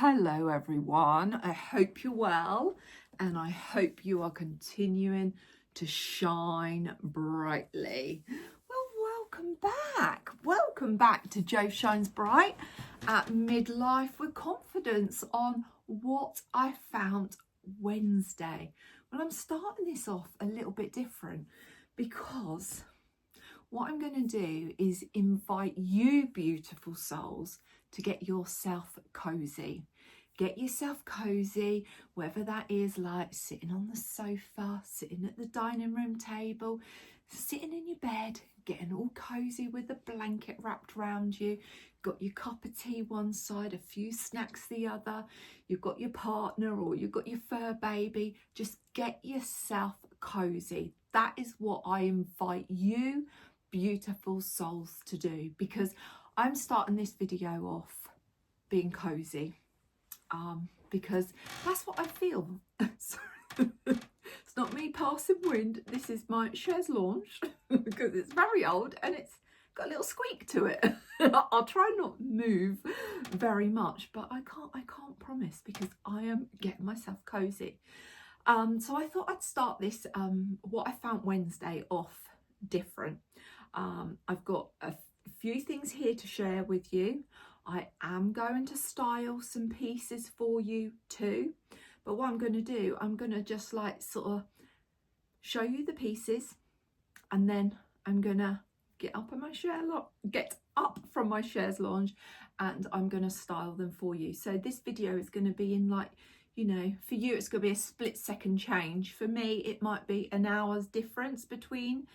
Hello everyone, I hope you're well and I hope you are continuing to shine brightly. Well, welcome back to Jo Shines Bright at Midlife with Confidence on what I found Wednesday. Well, I'm starting this off a little bit different because what I'm going to do is invite you beautiful souls to get yourself cozy. Get yourself cozy, whether that is like sitting on the sofa, sitting at the dining room table, sitting in your bed, getting all cozy with a blanket wrapped around you, got your cup of tea one side, a few snacks the other, you've got your partner or you've got your fur baby. Just get yourself cozy. That is what I invite you beautiful souls to do, because I'm starting this video off being cozy because that's what I feel. It's not me passing wind, this is my chaise lounge because it's very old and it's got a little squeak to it. I'll try not move very much, but I can't promise because I am getting myself cozy. So I thought I'd start this what I found Wednesday off different. I've got a few things here to share with you. I am going to style some pieces for you too, but what I'm going to do, I'm going to just like sort of show you the pieces, and then I'm going to get up from my chaise lounge and I'm going to style them for you. So this video is going to be in, like, you know, for you it's going to be a split-second change. For me it might be an hour's difference between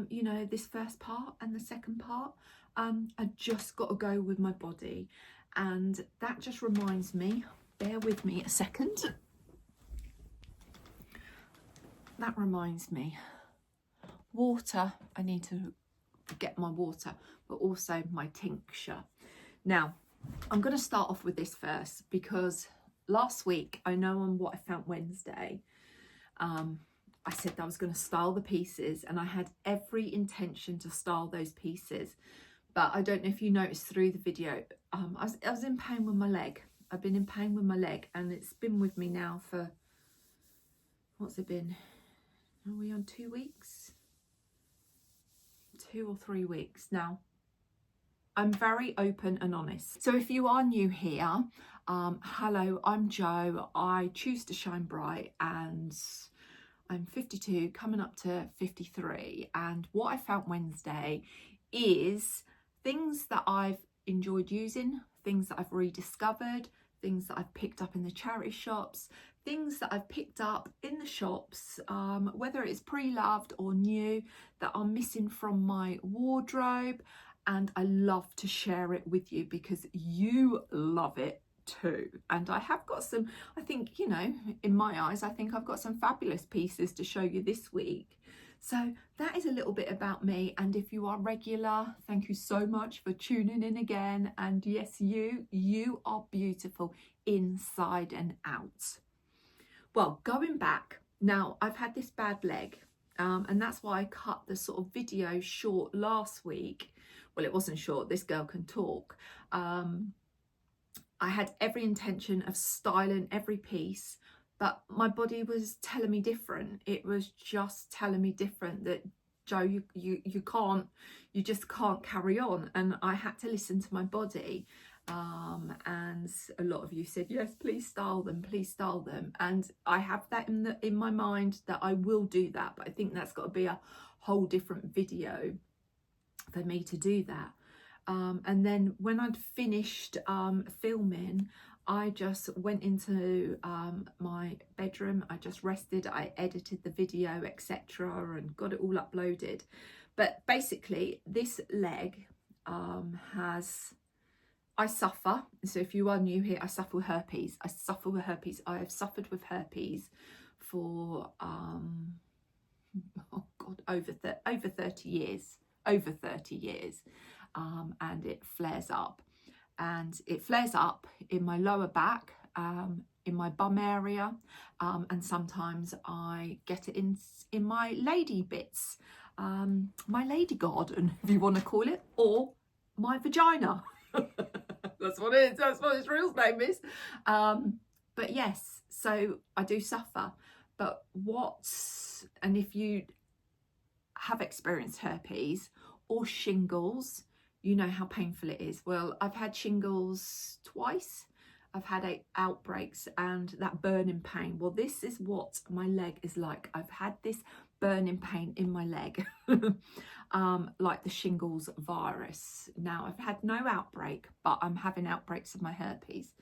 you know, this first part and the second part. I just got to go with my body, and that just reminds me, bear with me a second, that reminds me, water. I need to get my water, but also my tincture. Now I'm going to start off with this first because last week, I know on what I found Wednesday, I said that I was going to style the pieces, and I had every intention to style those pieces. But I don't know if you noticed through the video, I was in pain with my leg. I've been in pain with my leg, and it's been with me now for, what's it been? Are we on 2 weeks? 2 or 3 weeks now. I'm very open and honest. So if you are new here, hello, I'm Jo. I choose to shine bright, and I'm 52, coming up to 53. And what I found Wednesday is things that I've enjoyed using, things that I've rediscovered, things that I've picked up in the charity shops, things that I've picked up in the shops, whether it's pre-loved or new, that are missing from my wardrobe. And I love to share it with you because you love it too. And I have got some, I think, you know, in my eyes, I think I've got some fabulous pieces to show you this week. So that is a little bit about me. And if you are regular, thank you so much for tuning in again. And yes, you are beautiful inside and out. Well, going back, now I've had this bad leg, and that's why I cut the sort of video short last week. Well, it wasn't short, this girl can talk. I had every intention of styling every piece, but my body was telling me different. It was just telling me different, that Jo, you can't, you just can't carry on. And I had to listen to my body. And a lot of you said, yes, please style them, please style them. And I have that in my mind that I will do that, but I think that's got to be a whole different video for me to do that. And then when I'd finished filming, I just went into my bedroom, I just rested, I edited the video, etc., and got it all uploaded. But basically this leg I suffer, so if you are new here, I suffer with herpes. I have suffered with herpes for oh God, over 30 years. And it flares up, and it flares up in my lower back, in my bum area, and sometimes I get it in my lady bits, my lady garden, if you want to call it, or my vagina. That's what it is. That's what his real name is. But yes, so I do suffer. But and if you have experienced herpes or shingles, you know how painful it is. Well, I've had shingles twice. I've had outbreaks and that burning pain. Well, this is what my leg is like. I've had this burning pain in my leg, like the shingles virus. Now, I've had no outbreak, but I'm having outbreaks of my herpes.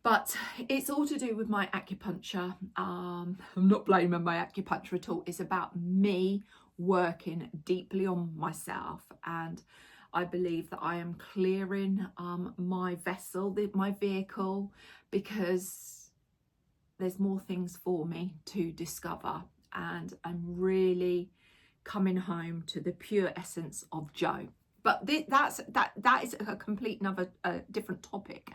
But it's all to do with my acupuncture. I'm not blaming my acupuncture at all. It's about me working deeply on myself, and I believe that I am clearing my vessel, my vehicle, because there's more things for me to discover, and I'm really coming home to the pure essence of Joe. But that is a complete another different topic.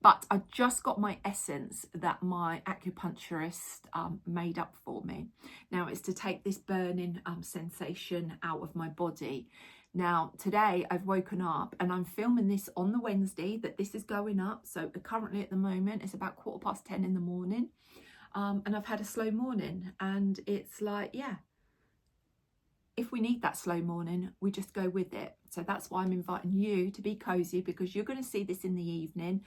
But I just got my essence that my acupuncturist made up for me. Now it's to take this burning sensation out of my body. Now today I've woken up and I'm filming this on the Wednesday that this is going up. So currently at the moment it's about 10:15 in the morning. And I've had a slow morning, and it's like, yeah, if we need that slow morning, we just go with it. So that's why I'm inviting you to be cozy, because you're going to see this in the evening.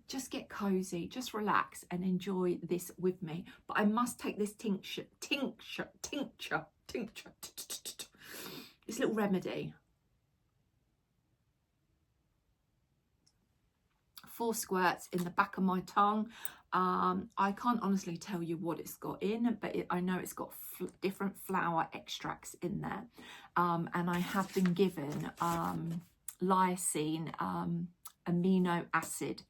Just get cozy, just relax and enjoy this with me. But I must take this tincture, this little remedy. 4 squirts in the back of my tongue. I can't honestly tell you what it's got in, but I know it's got different flower extracts in there. And I have been given lysine amino acid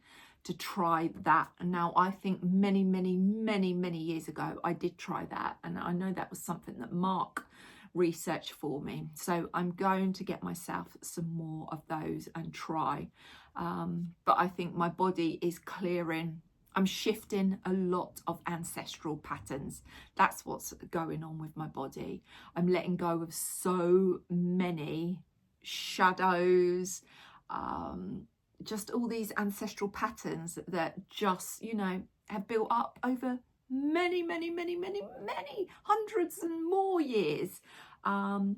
to try that. Now, I think many years ago, I did try that. And I know that was something that Mark researched for me. So I'm going to get myself some more of those and try. But I think my body is clearing. I'm shifting a lot of ancestral patterns. That's what's going on with my body. I'm letting go of so many shadows, just all these ancestral patterns that just, you know, have built up over many hundreds and more years,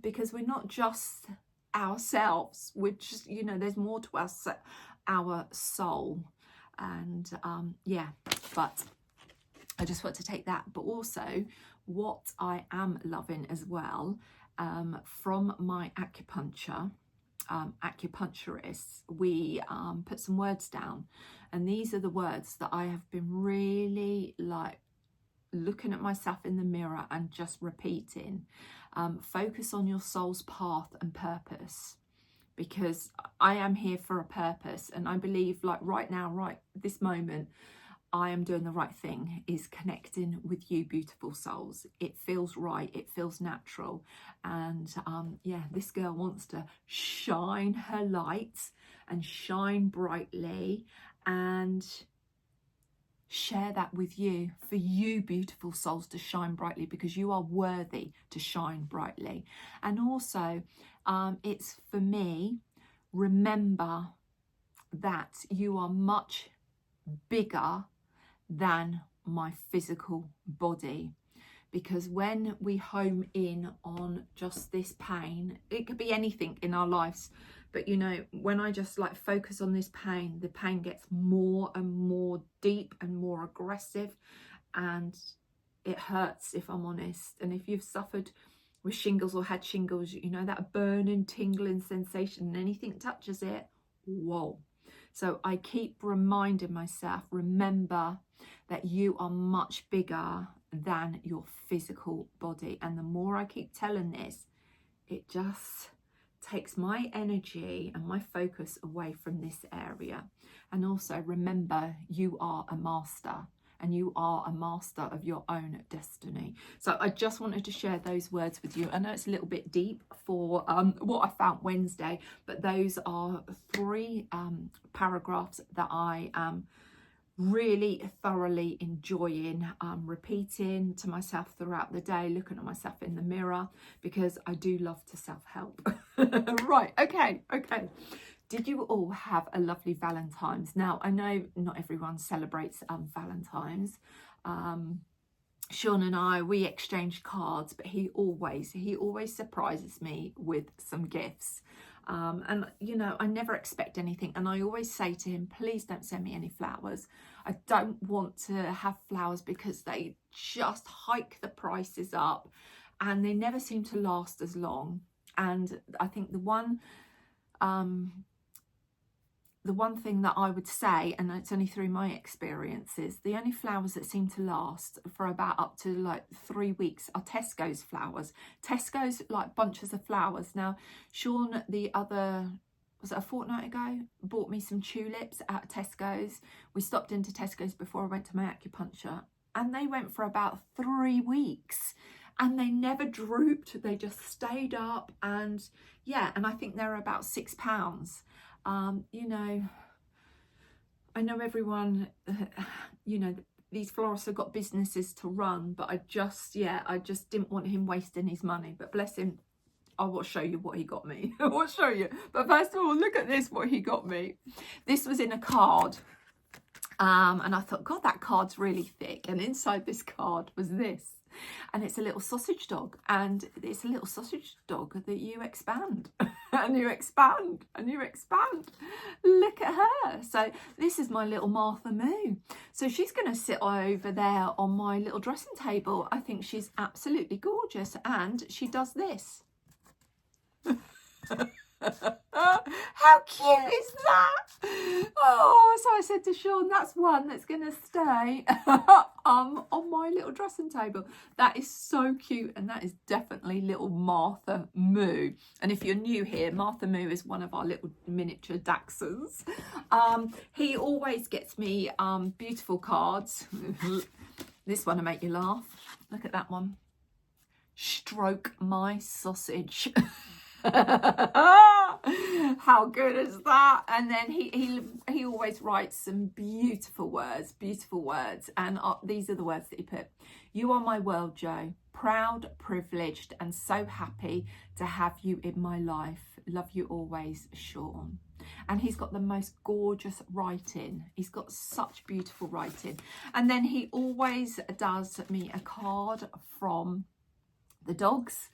because we're not just ourselves, we're just, you know, there's more to our soul. And yeah, but I just want to take that. But also what I am loving as well, from my acupuncturist, we put some words down, and these are the words that I have been really like looking at myself in the mirror and just repeating. Focus on your soul's path and purpose, because I am here for a purpose. And I believe, like right now, right this moment, I am doing the right thing, is connecting with you beautiful souls. It feels right, it feels natural. And yeah, this girl wants to shine her light and shine brightly and share that with you, for you beautiful souls to shine brightly, because you are worthy to shine brightly. And also it's for me, remember that you are much bigger than my physical body. Because when we home in on just this pain, it could be anything in our lives, but you know, when I just like focus on this pain, the pain gets more and more deep and more aggressive, and it hurts, if I'm honest. And if you've suffered with shingles or had shingles, you know that burning, tingling sensation, and anything touches it, whoa. So I keep reminding myself, remember that you are much bigger than your physical body. And the more I keep telling this, it just takes my energy and my focus away from this area. And also remember, you are a master, and you are a master of your own destiny. So I just wanted to share those words with you. I know it's a little bit deep for what I found Wednesday, but those are 3 paragraphs that I am really thoroughly enjoying repeating to myself throughout the day, looking at myself in the mirror, because I do love to self-help. Right, okay. Did you all have a lovely Valentine's? Now, I know not everyone celebrates Valentine's. Sean and I, we exchange cards, but he always surprises me with some gifts. And you know, I never expect anything, and I always say to him, please don't send me any flowers. I don't want to have flowers because they just hike the prices up and they never seem to last as long. And I think the one thing that I would say, and it's only through my experiences, the only flowers that seem to last for about up to like 3 weeks are Tesco's flowers. Tesco's like bunches of flowers. Now, Sean, was it a fortnight ago, bought me some tulips at Tesco's. We stopped into Tesco's before I went to my acupuncture, and they went for about 3 weeks. And they never drooped, they just stayed up. And yeah, and I think they're about £6. You know, I know everyone, you know, these florists have got businesses to run, but I just didn't want him wasting his money. But bless him, I will show you what he got me. I will show you. But first of all, look at this, what he got me. This was in a card. And I thought, God, that card's really thick. And inside this card was this. And it's a little sausage dog, and it's a little sausage dog that you expand and you expand and you expand. Look at her. So this is my little Martha Moo. So she's going to sit over there on my little dressing table. I think she's absolutely gorgeous, and she does this. How cute is that? Oh, so I said to Sean, that's one that's going to stay on my little dressing table. That is so cute, and that is definitely little Martha Moo. And if you're new here, Martha Moo is one of our little miniature Dachshunds. He always gets me beautiful cards. This one will make you laugh. Look at that one. Stroke my sausage. How good is that? And then he always writes some beautiful words, and these are the words that he put. You are my world, Joe. Proud, privileged, and so happy to have you in my life. Love you always, Sean. And he's got the most gorgeous writing. He's got such beautiful writing. And then he always does me a card from the dogs,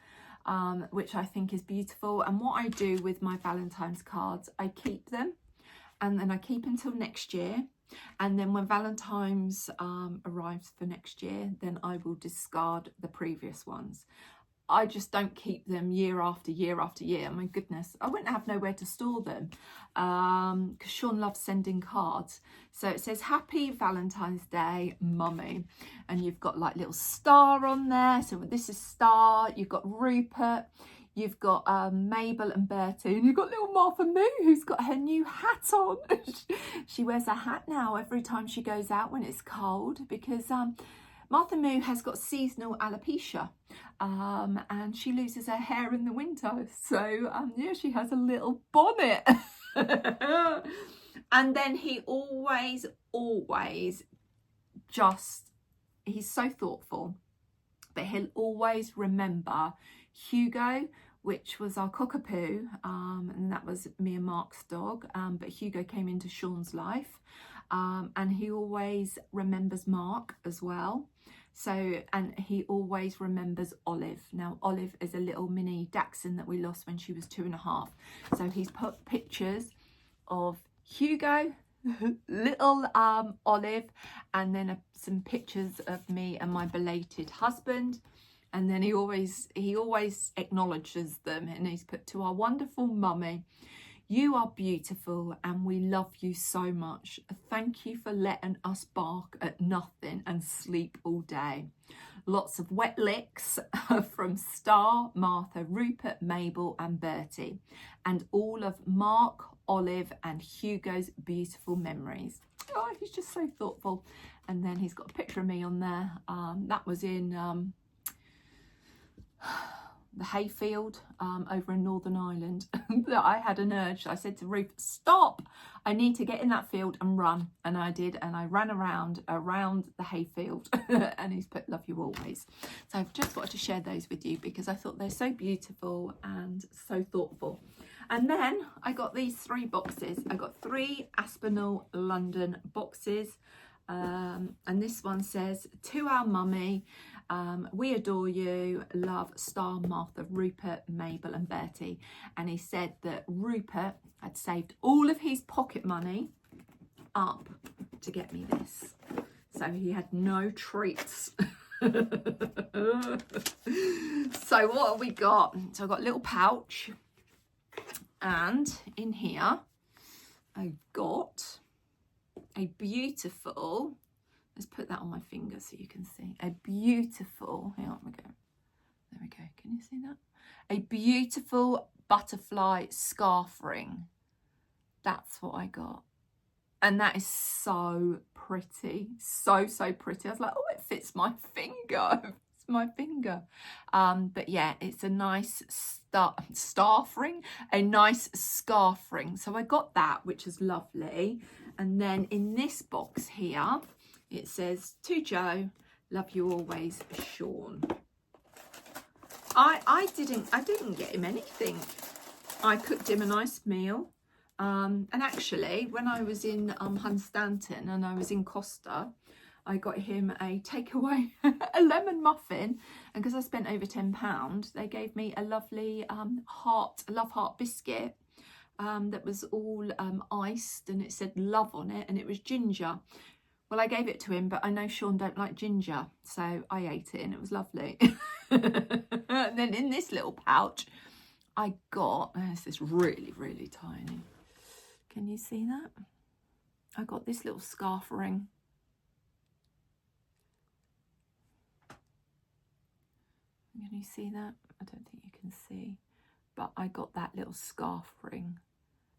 which I think is beautiful. And what I do with my Valentine's cards, I keep them, and then I keep until next year. And then when Valentine's arrives for next year, then I will discard the previous ones. I just don't keep them year after year after year. My goodness, I wouldn't have nowhere to store them, because Sean loves sending cards. So it says, Happy Valentine's Day, Mummy. And you've got like little star on there. So this is Star. You've got Rupert. You've got Mabel and Bertie. And you've got little Martha Moo, who's got her new hat on. She wears a hat now every time she goes out when it's cold, because Martha Moo has got seasonal alopecia, and she loses her hair in the winter. So yeah, she has a little bonnet. And then he always he's so thoughtful, but he'll always remember Hugo, which was our cockapoo, and that was me and Mark's dog, but Hugo came into Sean's life, and he always remembers Mark as well. So, and he always remembers Olive. Now, Olive is a little mini Dachshund that we lost when she was 2.5. So he's put pictures of Hugo, little Olive, and then some pictures of me and my belated husband. And then he always acknowledges them, and he's put, to our wonderful mummy, you are beautiful and we love you so much. Thank you for letting us bark at nothing and sleep all day. Lots of wet licks from Star, Martha, Rupert, Mabel and Bertie, and all of Mark, Olive and Hugo's beautiful memories. Oh, he's just so thoughtful. And then he's got a picture of me on there. That was in the hayfield over in Northern Ireland. That I had an urge. I said to Ruth, stop, I need to get in that field and run. And I did, and I ran around the hayfield. And he's put, love you always. So I've just wanted to share those with you because I thought they're so beautiful and so thoughtful. And then I got these 3 boxes. I got 3 Aspinal London boxes. And this one says, to our mummy, we adore you, love, Star, Martha, Rupert, Mabel and Bertie. And he said that Rupert had saved all of his pocket money up to get me this. So he had no treats. So what have we got? So I've got a little pouch, and in here I got a beautiful, let's put that on my finger so you can see, a beautiful, here we go, there we go, can you see that? A beautiful butterfly scarf ring. That's what I got. And that is so pretty, so pretty. I was like, oh, it fits my finger. It's my finger. But yeah, it's a nice scarf ring, a nice scarf ring. So I got that, which is lovely. And then in this box here, it says, to Joe, love you always, Sean. I didn't get him anything. I cooked him a nice meal. And actually, when I was in Hunstanton and I was in Costa, I got him a takeaway, a lemon muffin. And because I spent over £10, they gave me a lovely love heart biscuit that was all iced, and it said love on it, and it was ginger. Well, I gave it to him, but I know Sean don't like ginger, so I ate it and it was lovely. And then in this little pouch, I got, this is really, really tiny. Can you see that? I got this little scarf ring. Can you see that? I don't think you can see, but I got that little scarf ring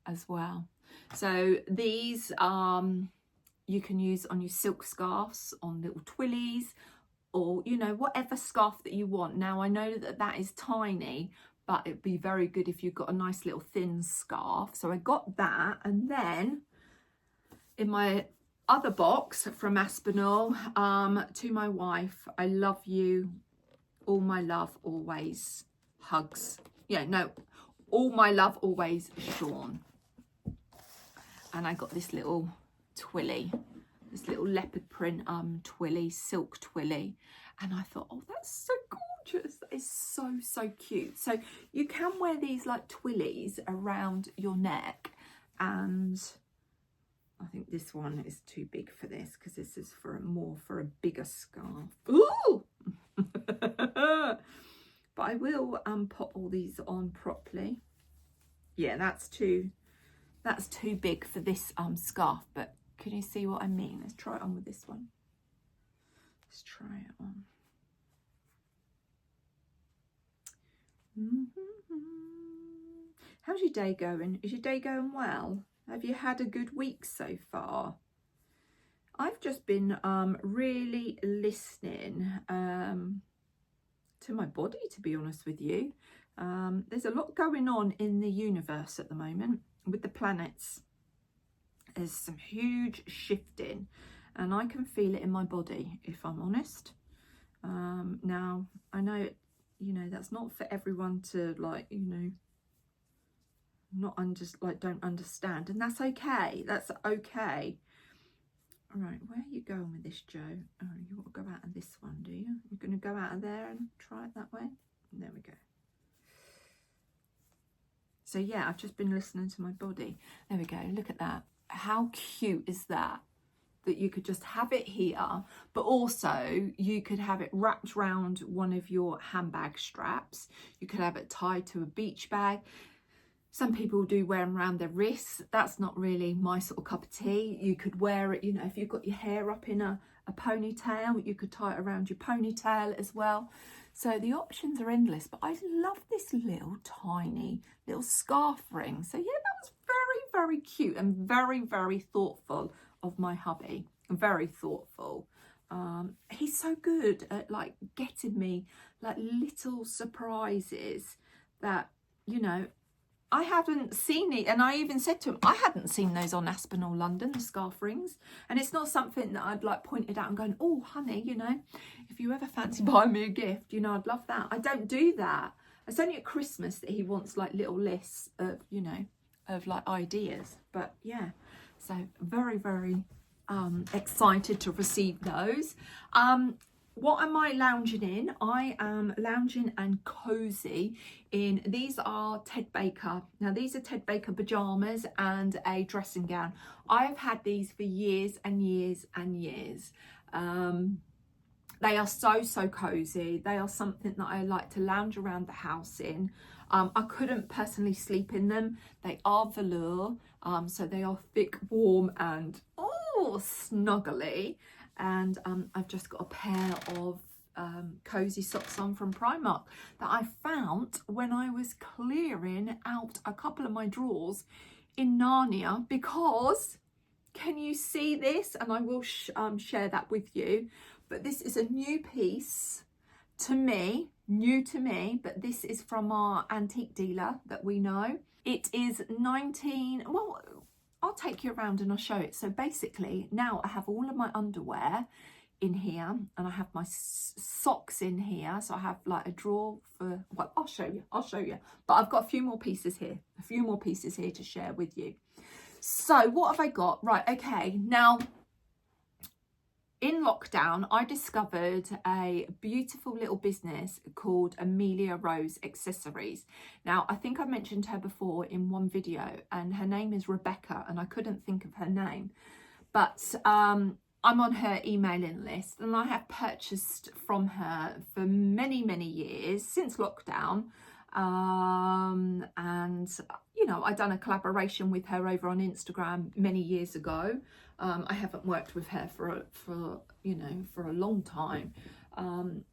as well. So these you can use on your silk scarves, on little twillies, or you know, whatever scarf that you want. Now I know that that is tiny, but it'd be very good if you've got a nice little thin scarf. So I got that. And then in my other box from Aspinal, to my wife, I love you, all my love always, hugs. Yeah, no, all my love always, Sean. And I got this little twilly, this little leopard print twilly, silk twilly. And I thought, oh, that's so gorgeous. That is so cute. So you can wear these like twillies around your neck. And I think this one is too big for this, because this is for a bigger scarf. Ooh! But I will put all these on properly. Yeah, that's too big for this scarf, but can you see what I mean? Let's try it on with this one. Let's try it on. How's your day going? Is your day going well? Have you had a good week so far? I've just been really listening to my body, to be honest with you. There's a lot going on in the universe at the moment with the planets. There's some huge shifting, and I can feel it in my body, if I'm honest. Now I know, you know, that's not for everyone to, like, you know, don't understand, and that's okay. That's okay. All right, where are you going with this, Joe? Oh, you want to go out of this one, do you? You're going to go out of there and try it that way? There we go. So yeah, I've just been listening to my body. There we go. Look at that. How cute is that? That you could just have it here, but also you could have it wrapped around one of your handbag straps. You could have it tied to a beach bag. Some people do wear them around their wrists. That's not really my sort of cup of tea. You could wear it, you know, if you've got your hair up in a ponytail, you could tie it around your ponytail as well. So the options are endless, but I love this little tiny little scarf ring. So yeah, that was very cute and very thoughtful of my hubby. Very thoughtful. He's so good at like getting me like little surprises that, you know, I haven't seen it. And I even said to him, I hadn't seen those on Aspinal London, the scarf rings. And it's not something that I'd like pointed out and going, oh, honey, you know, if you ever fancy buying me a gift, you know, I'd love that. I don't do that. It's only at Christmas that he wants like little lists of, you know, of like ideas. But yeah, so very, very excited to receive those. What am I lounging in? I am lounging and cozy in, these are Ted Baker. Now these are Ted Baker pajamas and a dressing gown. I've had these for years and years and years. They are so cozy. They are something that I like to lounge around the house in. I couldn't personally sleep in them. They are velour, so they are thick, warm, and snuggly. And I've just got a pair of cozy socks on from Primark that I found when I was clearing out a couple of my drawers in Narnia, because can you see this? And I will share that with you. But this is a new piece to me, new to me, but this is from our antique dealer that we know. It is 19, well, I'll take you around and I'll show it. So basically now I have all of my underwear in here and I have my socks in here. So I have like a drawer for, well, I'll show you. But I've got a few more pieces here to share with you. So what have I got? Right, okay, now in lockdown, I discovered a beautiful little business called Amelia Rose Accessories. Now, I think I mentioned her before in one video, and her name is Rebecca, and I couldn't think of her name. But I'm on her emailing list, and I have purchased from her for many, many years, since lockdown. And, you know, I'd done a collaboration with her over on Instagram many years ago. I haven't worked with her for a long time.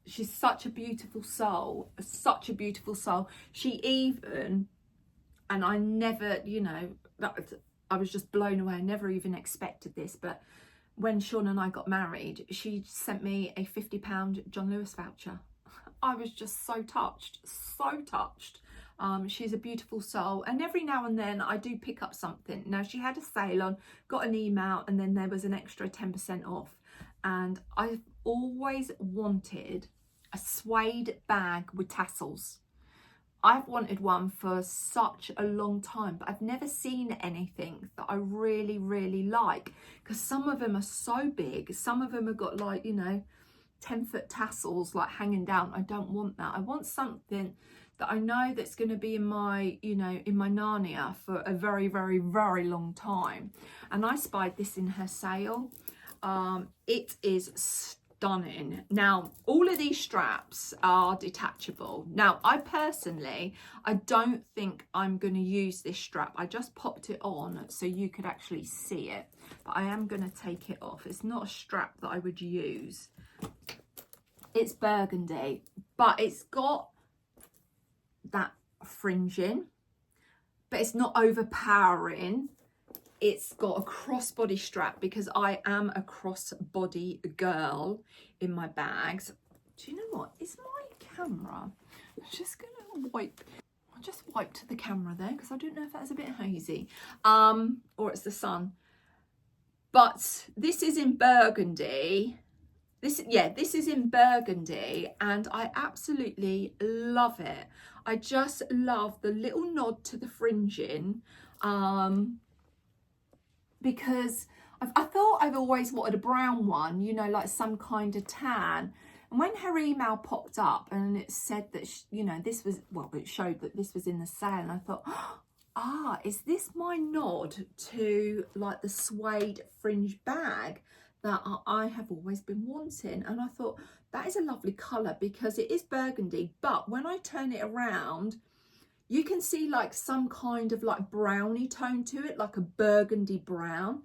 She's such a beautiful soul, She even, and I never, you know, I was just blown away. I never even expected this, but when Sean and I got married, she sent me a £50 John Lewis voucher. I was just so touched. She's a beautiful soul, and every now and then I do pick up something. Now, she had a sale on, got an email, and then there was an extra 10% off, and I've always wanted a suede bag with tassels. I've wanted one for such a long time, but I've never seen anything that I really, really like, because some of them are so big, some of them have got like, you know, 10-foot tassels like hanging down. I don't want that. I want something that I know that's going to be in my, you know, in my Narnia for a very, very, very long time. And I spied this in her sale. It is stunning. Now, all of these straps are detachable. Now, I don't think I'm going to use this strap. I just popped it on so you could actually see it, but I am going to take it off. It's not a strap that I would use. It's burgundy, but it's got that fringing, but it's not overpowering. It's got a crossbody strap because I am a crossbody girl in my bags. Do you know what? Is my camera? I'm just gonna wipe. I'll just wipe to the camera there because I don't know if that's a bit hazy, or it's the sun. But this is in burgundy. This is in burgundy, and I absolutely love it. I just love the little nod to the fringing, because I thought I've always wanted a brown one, you know, like some kind of tan. And when her email popped up and it said that, you know, this was, well, it showed that this was in the sale, and I thought, is this my nod to like the suede fringe bag that I have always been wanting? And I thought that is a lovely colour because it is burgundy, but when I turn it around, you can see like some kind of like brownie tone to it, like a burgundy brown.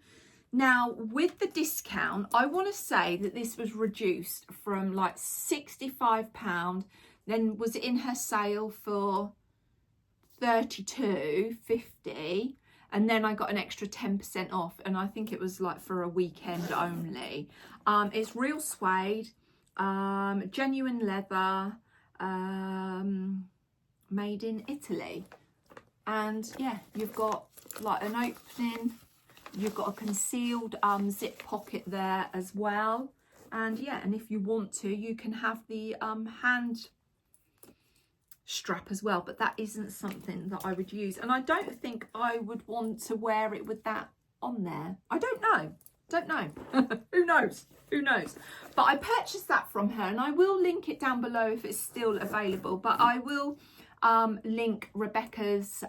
Now, with the discount, I want to say that this was reduced from like £65, then was in her sale for £32.50, and then I got an extra 10% off, and I think it was like for a weekend only. It's real suede, genuine leather, made in Italy. And yeah, you've got like an opening, you've got a concealed zip pocket there as well. And yeah, and if you want to, you can have the hand strap as well, but that isn't something that I would use, and I don't think I would want to wear it with that on there. I don't know. Who knows, but I purchased that from her, and I will link it down below if it's still available, but I will link Rebecca's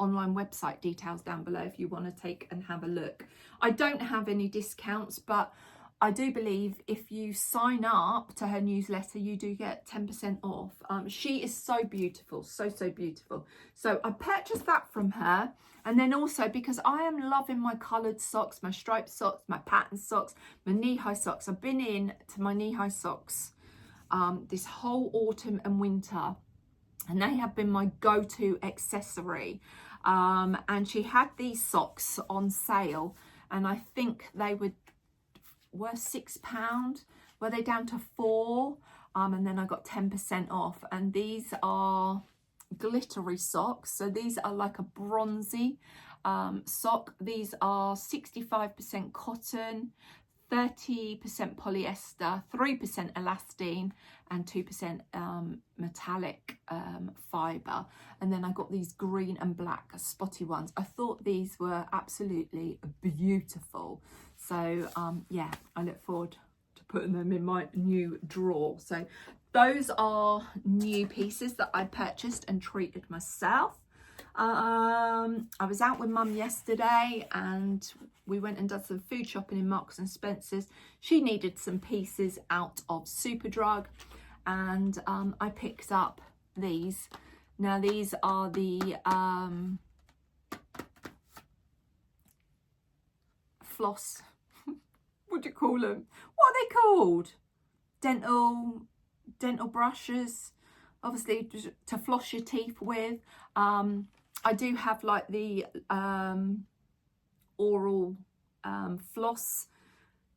online website details down below if you want to take and have a look. I don't have any discounts, but I do believe if you sign up to her newsletter, you do get 10% off. She is so beautiful, so beautiful. So I purchased that from her. And then also, because I am loving my coloured socks, my striped socks, my pattern socks, my knee-high socks. I've been in to my knee-high socks this whole autumn and winter, and they have been my go-to accessory. And she had these socks on sale, and I think they were £6. Were they down to £4? And then I got 10% off, and these are glittery socks. So these are like a bronzy sock. These are 65% cotton, 30% polyester, 3% elastane, and 2% metallic fibre. And then I got these green and black spotty ones. I thought these were absolutely beautiful. So yeah, I look forward to putting them in my new drawer. So those are new pieces that I purchased and treated myself. I was out with Mum yesterday, and we went and did some food shopping in Marks and Spencer's. She needed some pieces out of Superdrug, and I picked up these. Now these are the floss, what do you call them? What are they called? Dental brushes, obviously to floss your teeth with. I do have like the oral floss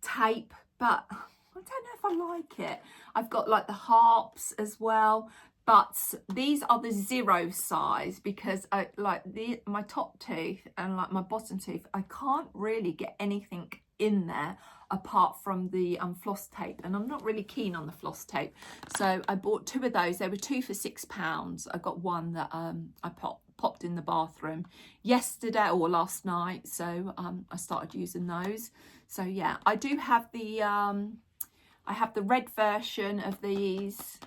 tape, but I don't know if I like it. I've got like the harps as well, but these are the 0 size, because I like my top tooth and like my bottom tooth, I can't really get anything in there apart from the floss tape, and I'm not really keen on the floss tape. So I bought 2 of those. They were 2 for £6. I got one that I popped in the bathroom yesterday or last night, so I started using those. So yeah, I do have the I have the red version of these,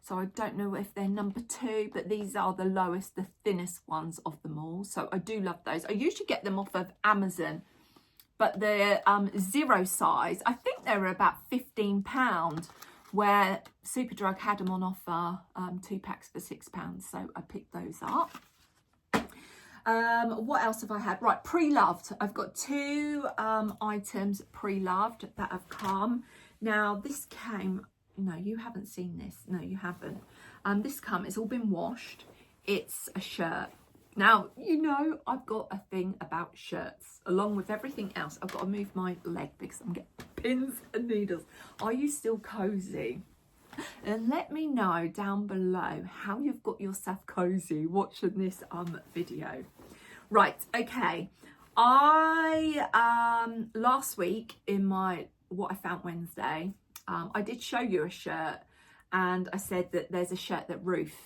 so I don't know if they're number 2, but these are the lowest, the thinnest ones of them all. So I do love those. I usually get them off of Amazon, but the 0 size, I think they were about £15, where Superdrug had them on offer, 2 packs for £6. So I picked those up. What else have I had? Right, Preloved. I've got 2 items Preloved that have come. Now this came, no, you haven't seen this. No, you haven't. It's all been washed. It's a shirt. Now, you know, I've got a thing about shirts. Along with everything else, I've got to move my leg because I'm getting pins and needles. Are you still cozy? And let me know down below how you've got yourself cozy watching this video. Right, okay. I last week in my What I Found Wednesday, I did show you a shirt, and I said that there's a shirt that Ruth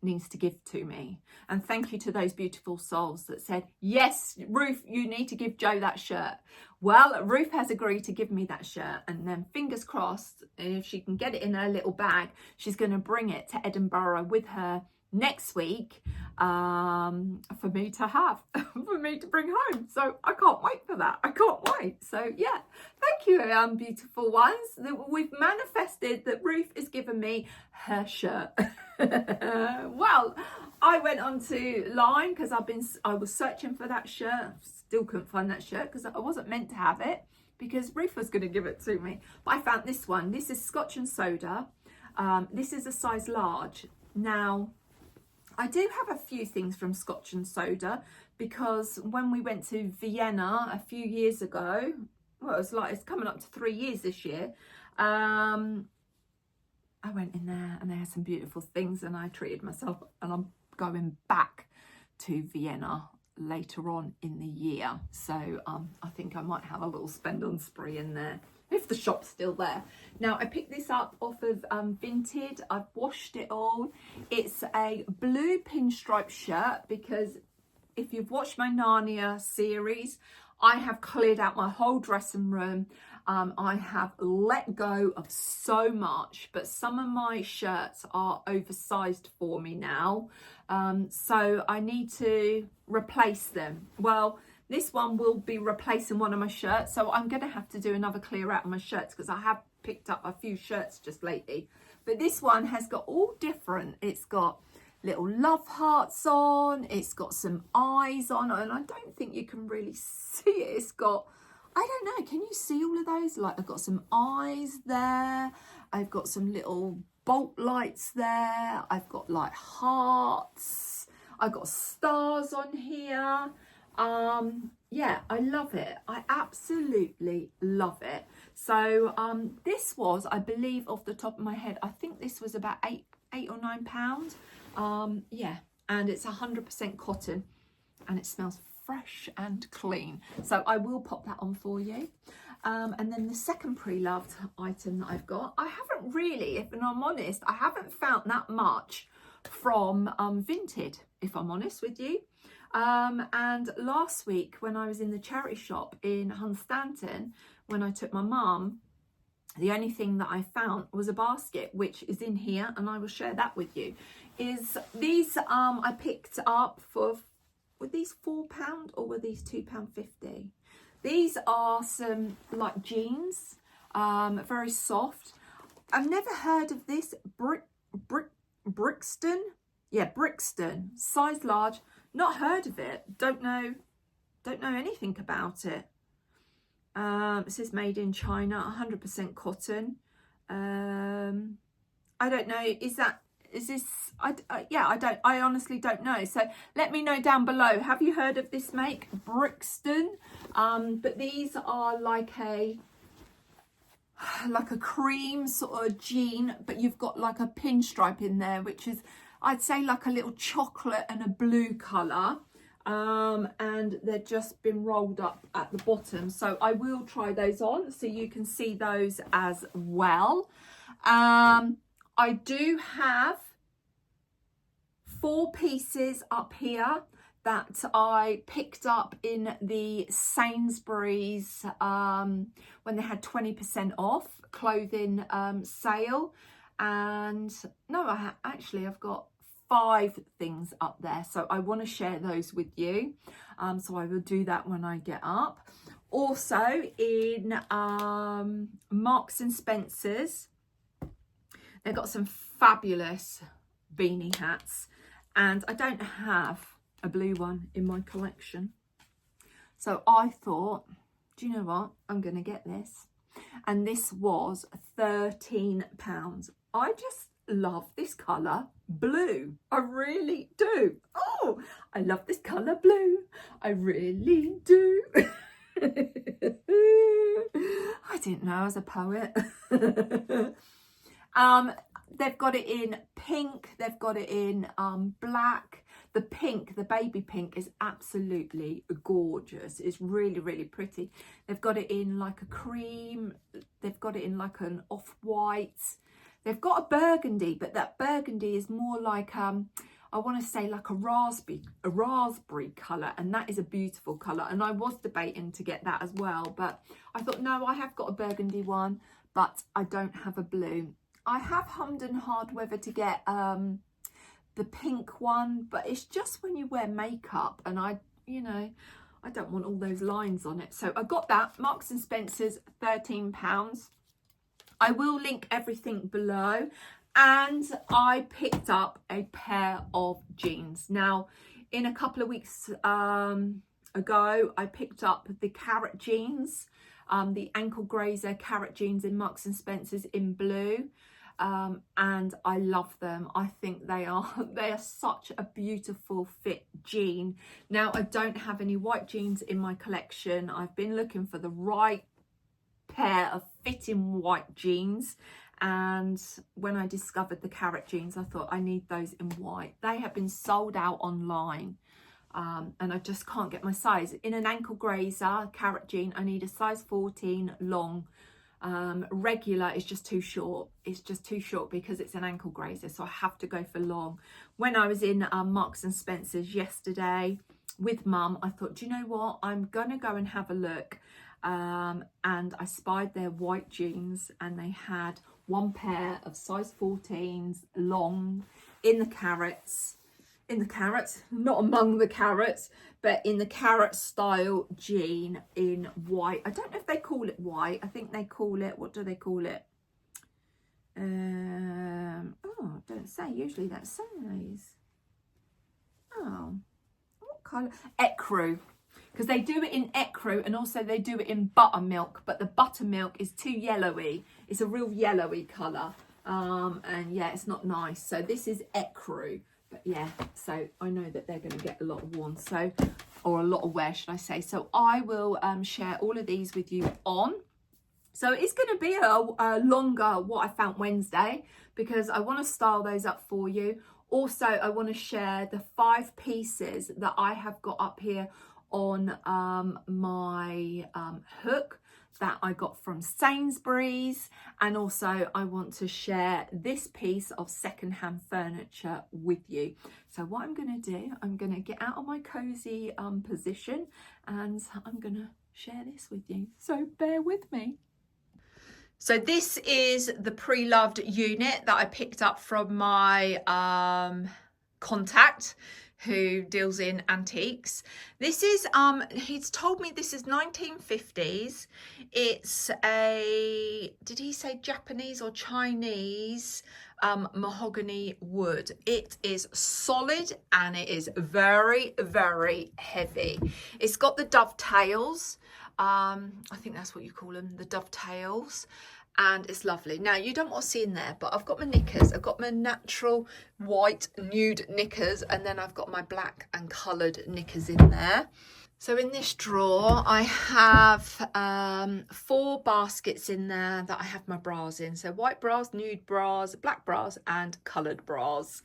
needs to give to me. And thank you to those beautiful souls that said, yes, Ruth, you need to give Jo that shirt. Well, Ruth has agreed to give me that shirt, and then fingers crossed, if she can get it in her little bag, she's going to bring it to Edinburgh with her next week for me to have, for me to bring home. So I can't wait for that. I can't wait. So yeah, thank you, beautiful ones. We've manifested that Ruth is giving me her shirt. Well, I went on to Line because I was searching for that shirt. Still couldn't find that shirt because I wasn't meant to have it, because Ruth was going to give it to me. But I found this one. This is Scotch and Soda. This is a size large. Now, I do have a few things from Scotch and Soda, because when we went to Vienna a few years ago, well, it's coming up to 3 years this year, I went in there and they had some beautiful things, and I treated myself, and I'm going back to Vienna later on in the year. So I think I might have a little spend on spree in there. if the shop's still there. Now I picked this up off of Vinted. I've washed it all. It's a blue pinstripe shirt because if you've watched my Narnia series, I have cleared out my whole dressing room. I have let go of so much, but some of my shirts are oversized for me now. So I need to replace them. Well, this one will be replacing one of my shirts. So I'm going to have to do another clear out of my shirts because I have picked up a few shirts just lately. But this one has got all different. It's got little love hearts on. It's got some eyes on. And I don't think you can really see it. It's got, I don't know, can you see all of those? Like I've got some eyes there. I've got some little bolt lights there. I've got like hearts. I've got stars on here. Yeah, I love it. I absolutely love it. So this was, I believe off the top of my head, I think this was about £8 or £9. Yeah, and it's 100% cotton and it smells fresh and clean. So I will pop that on for you. And then the second pre-loved item that I've got, I haven't really, if I'm honest, I haven't found that much from Vinted, if I'm honest with you. And last week when I was in the charity shop in Hunstanton, when I took my mum, the only thing that I found was a basket, which is in here, and I will share that with you. Is these I picked up for, were these £4 or were these £2.50? These are some like jeans, very soft. I've never heard of this. Brixton, yeah, Brixton, size large. Not heard of it. Don't know anything about it. It says made in China, 100% cotton. I don't know. Is this? I honestly don't know. So let me know down below. Have you heard of this make, Brixton? But these are like a cream sort of jean, but you've got like a pinstripe in there, which is, I'd say, like a little chocolate and a blue colour. And they've just been rolled up at the bottom. So I will try those on so you can see those as well. I do have 4 pieces up here that I picked up in the Sainsbury's when they had 20% off clothing sale. And no, I've got 5 things up there, so I want to share those with you. So I will do that when I get up. Also in Marks and Spencer's, they've got some fabulous beanie hats, and I don't have a blue one in my collection, so I thought, do you know what, I'm gonna get this. And this was £13. I just love this colour blue. I really do. Oh, I love this colour blue. I really do. I didn't know I was a poet. They've got it in pink. They've got it in black. The pink, the baby pink, is absolutely gorgeous. It's really, really pretty. They've got it in like a cream. They've got it in like an off-white. They've got a burgundy, but that burgundy is more like, I want to say like a raspberry colour, and that is a beautiful colour. And I was debating to get that as well, but I thought, no, I have got a burgundy one, but I don't have a blue. I have hummed and hard whether to get the pink one, but it's just when you wear makeup, and I don't want all those lines on it. So I got that, Marks and Spencer's, £13. I will link everything below. And I picked up a pair of jeans. Now, in a couple of weeks ago, I picked up the carrot jeans, the ankle grazer carrot jeans in Marks and Spencer's in blue. And I love them. I think they are such a beautiful fit jean. Now, I don't have any white jeans in my collection. I've been looking for the right pair of fitting white jeans, and when I discovered the carrot jeans, I thought I need those in white. They have been sold out online, and I just can't get my size. In an ankle grazer carrot jean, I need a size 14 long, Regular is just too short. It's just too short because it's an ankle grazer, so I have to go for long. When I was in Marks and Spencer's yesterday with Mum, I thought, do you know what, I'm gonna go and have a look, and I spied their white jeans, and they had one pair of size 14s long in the carrots, not among the carrots, but in the carrot style jean in white. I don't know if they call it white. I think they call it, what do they call it? Oh, don't say. Usually that says. Oh, what colour? Ecru. Because they do it in ecru, and also they do it in buttermilk, but the buttermilk is too yellowy. It's a real yellowy colour. And yeah, it's not nice. So this is ecru. But yeah, so I know that they're going to get a lot of worn, so, or a lot of wear, should I say. So I will share all of these with you on. So it's going to be a longer What I Found Wednesday, because I want to style those up for you. Also, I want to share the 5 pieces that I have got up here on my hook that I got from Sainsbury's, and also I want to share this piece of secondhand furniture with you. So what I'm going to do, I'm going to get out of my cozy position, and I'm going to share this with you. So bear with me. So this is the Preloved unit that I picked up from my contact who deals in antiques. This is he's told me this is 1950s. It's a, did he say Japanese or Chinese mahogany wood. It is solid and it is very, very heavy. It's got the dovetails. I think that's what you call them, the dovetails. And it's lovely. Now, you don't want to see in there, but I've got my knickers. I've got my natural white nude knickers, and then I've got my black and coloured knickers in there. So in this drawer, I have 4 baskets in there that I have my bras in. So white bras, nude bras, black bras, and coloured bras.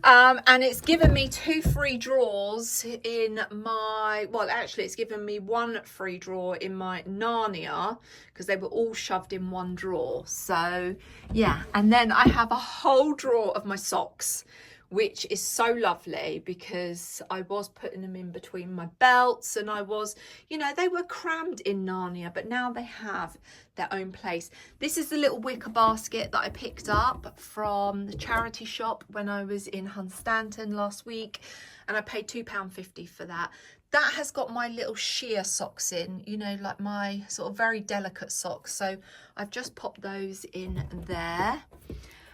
And it's given me 2 free drawers in my, well, actually it's given me 1 free drawer in my Narnia, because they were all shoved in 1 drawer. So yeah, and then I have a whole drawer of my socks, which is so lovely because I was putting them in between my belts, and I was, you know, they were crammed in Narnia, but now they have their own place. This is the little wicker basket that I picked up from the charity shop when I was in Hunstanton last week, and I paid £2.50 for that. That has got my little sheer socks in, you know, like my sort of very delicate socks. So I've just popped those in there.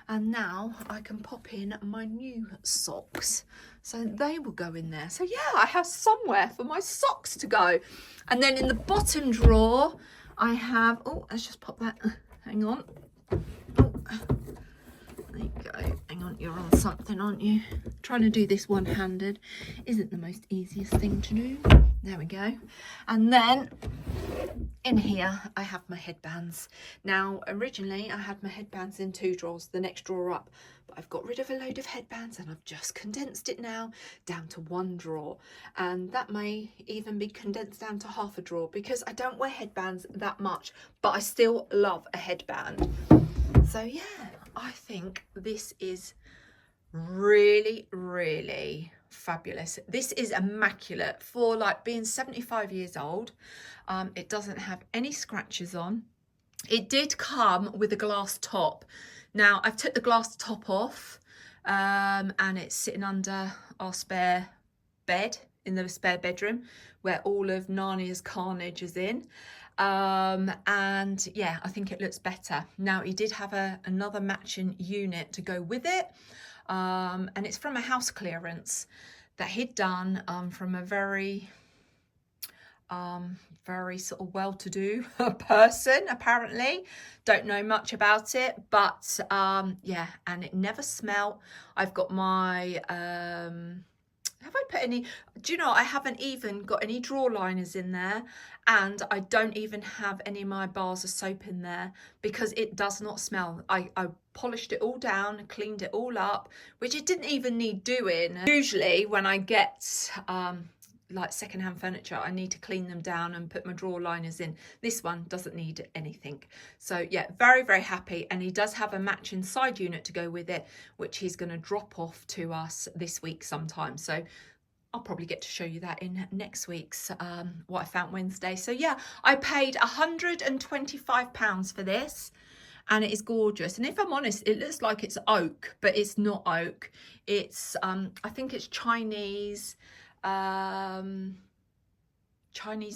And now I can pop in my new socks. So they will go in there. So yeah, I have somewhere for my socks to go. And then in the bottom drawer, I have, oh, let's just pop that, hang on. Oh, there you go. Hang on, you're on something, aren't you? Trying to do this one-handed isn't the most easiest thing to do. There we go. And then in here, I have my headbands. Now, originally, I had my headbands in 2 drawers, the next drawer up, but I've got rid of a load of headbands, and I've just condensed it now down to 1 drawer. And that may even be condensed down to half a drawer, because I don't wear headbands that much, but I still love a headband. So yeah, I think this is really, really fabulous. This is immaculate for like being 75 years old. It doesn't have any scratches on. It did come with a glass top. Now I've took the glass top off, and it's sitting under our spare bed in the spare bedroom where all of Narnia's carnage is in. And yeah, I think it looks better. Now he did have another matching unit to go with it. And it's from a house clearance that he'd done from a very sort of well-to-do person, apparently. Don't know much about it, but yeah, and it never smelled. I've got my have I put any, do you know, I haven't even got any drawer liners in there, and I don't even have any of my bars of soap in there because it does not smell. I polished it all down, cleaned it all up, which it didn't even need doing. Usually when I get like secondhand furniture, I need to clean them down and put my drawer liners in. This one doesn't need anything. So yeah, very, very happy. And he does have a matching side unit to go with it, which he's going to drop off to us this week sometime. So I'll probably get to show you that in next week's What I Found Wednesday. So yeah, I paid £125 for this. And it is gorgeous. And if I'm honest, it looks like it's oak, but it's not oak. It's, I think it's Chinese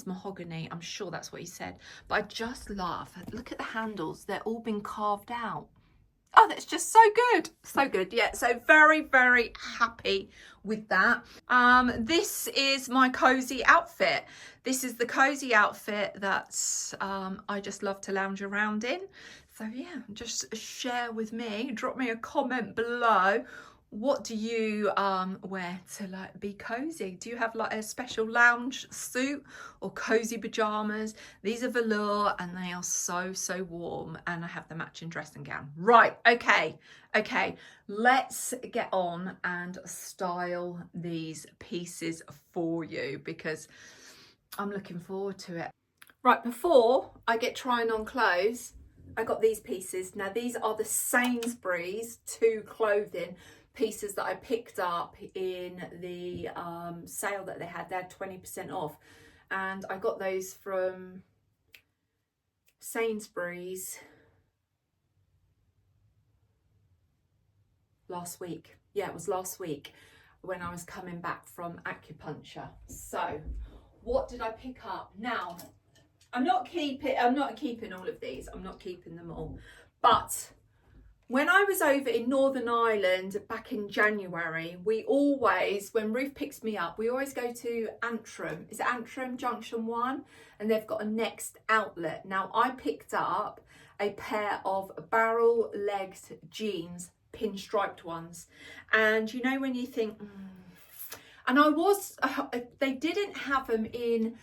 mahogany. I'm sure that's what he said. But I just love, look at the handles. They're all been carved out. Oh, that's just so good. So good. Yeah, so very, very happy with that. This is my cozy outfit. This is the cozy outfit that I just love to lounge around in. So yeah, just share with me, drop me a comment below. What do you wear to like be cozy? Do you have like a special lounge suit or cozy pajamas? These are velour and they are so, so warm, and I have the matching dressing gown. Right, okay, let's get on and style these pieces for you because I'm looking forward to it. Right, before I get trying on clothes, I got these pieces. Now these are the Sainsbury's 2 clothing pieces that I picked up in the sale that they had. They had 20% off, and I got those from Sainsbury's last week. Yeah, it was last week when I was coming back from acupuncture. So what did I pick up? Now I'm not keeping all of these. I'm not keeping them all. But when I was over in Northern Ireland back in January, we always, when Ruth picks me up, we always go to Antrim. Is it Antrim Junction 1? And they've got a Next outlet. Now I picked up a pair of barrel-legged jeans, pinstriped ones. And you know when you think, and they didn't have them in,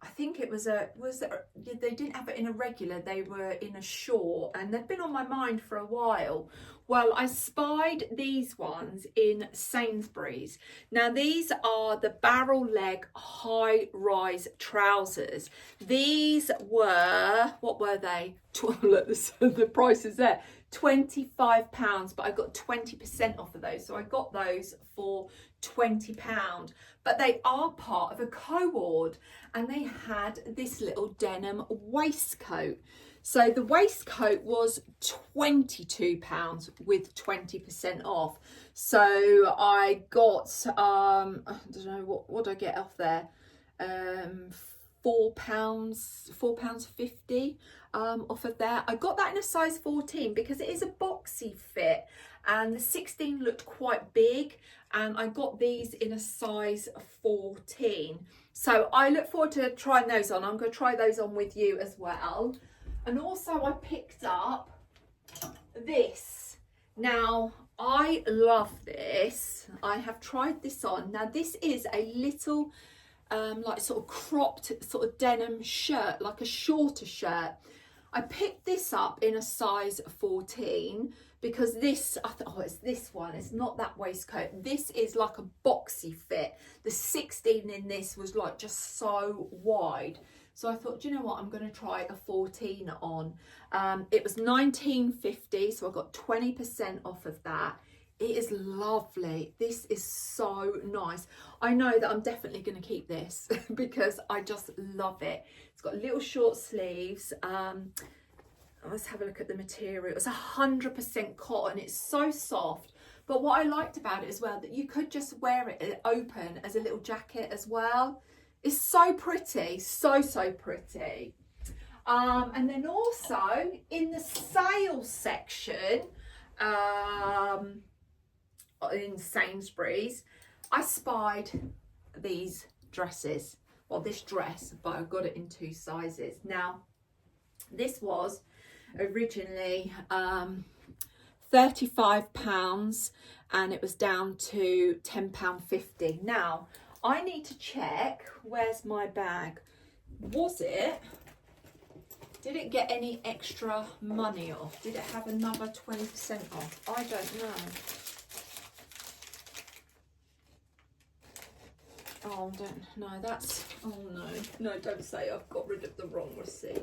I think it was they didn't have it in a regular, they were in a short, and they've been on my mind for a while. Well, I spied these ones in Sainsbury's. Now these are the barrel leg high rise trousers. These were, what were they? Look, the price is there. £25, but I got 20% off of those. So I got those for £20, but they are part of a co-ord, and they had this little denim waistcoat. So the waistcoat was £22 with 20% off. So I got, I don't know, what did I get off there? £4.50 off of there. I got that in a size 14 because it is a boxy fit, and the 16 looked quite big, and I got these in a size 14. So I look forward to trying those on. I'm going to try those on with you as well. And also I picked up this. Now I love this. I have tried this on. Now this is a little like sort of cropped sort of denim shirt, like a shorter shirt. I picked this up in a size 14 because this, I thought, oh, it's this one. It's not that waistcoat. This is like a boxy fit. The 16 in this was like just so wide. So I thought, do you know what? I'm going to try a 14 on. It was £19.50, so I got 20% off of that. It is lovely. This is so nice. I know that I'm definitely going to keep this because I just love it. It's got little short sleeves. Let's have a look at the material. It's 100% cotton. It's so soft. But what I liked about it as well, that you could just wear it open as a little jacket as well. It's so pretty, so pretty. And then also in the sale section, in Sainsbury's, I spied these dresses. Well, this dress, but I got it in 2 sizes. Now, this was originally £35, and it was down to £10.50. Now, I need to check, where's my bag? Did it get any extra money off? Did it have another 20% off? I don't know. Oh, no, don't say I've got rid of the wrong receipt.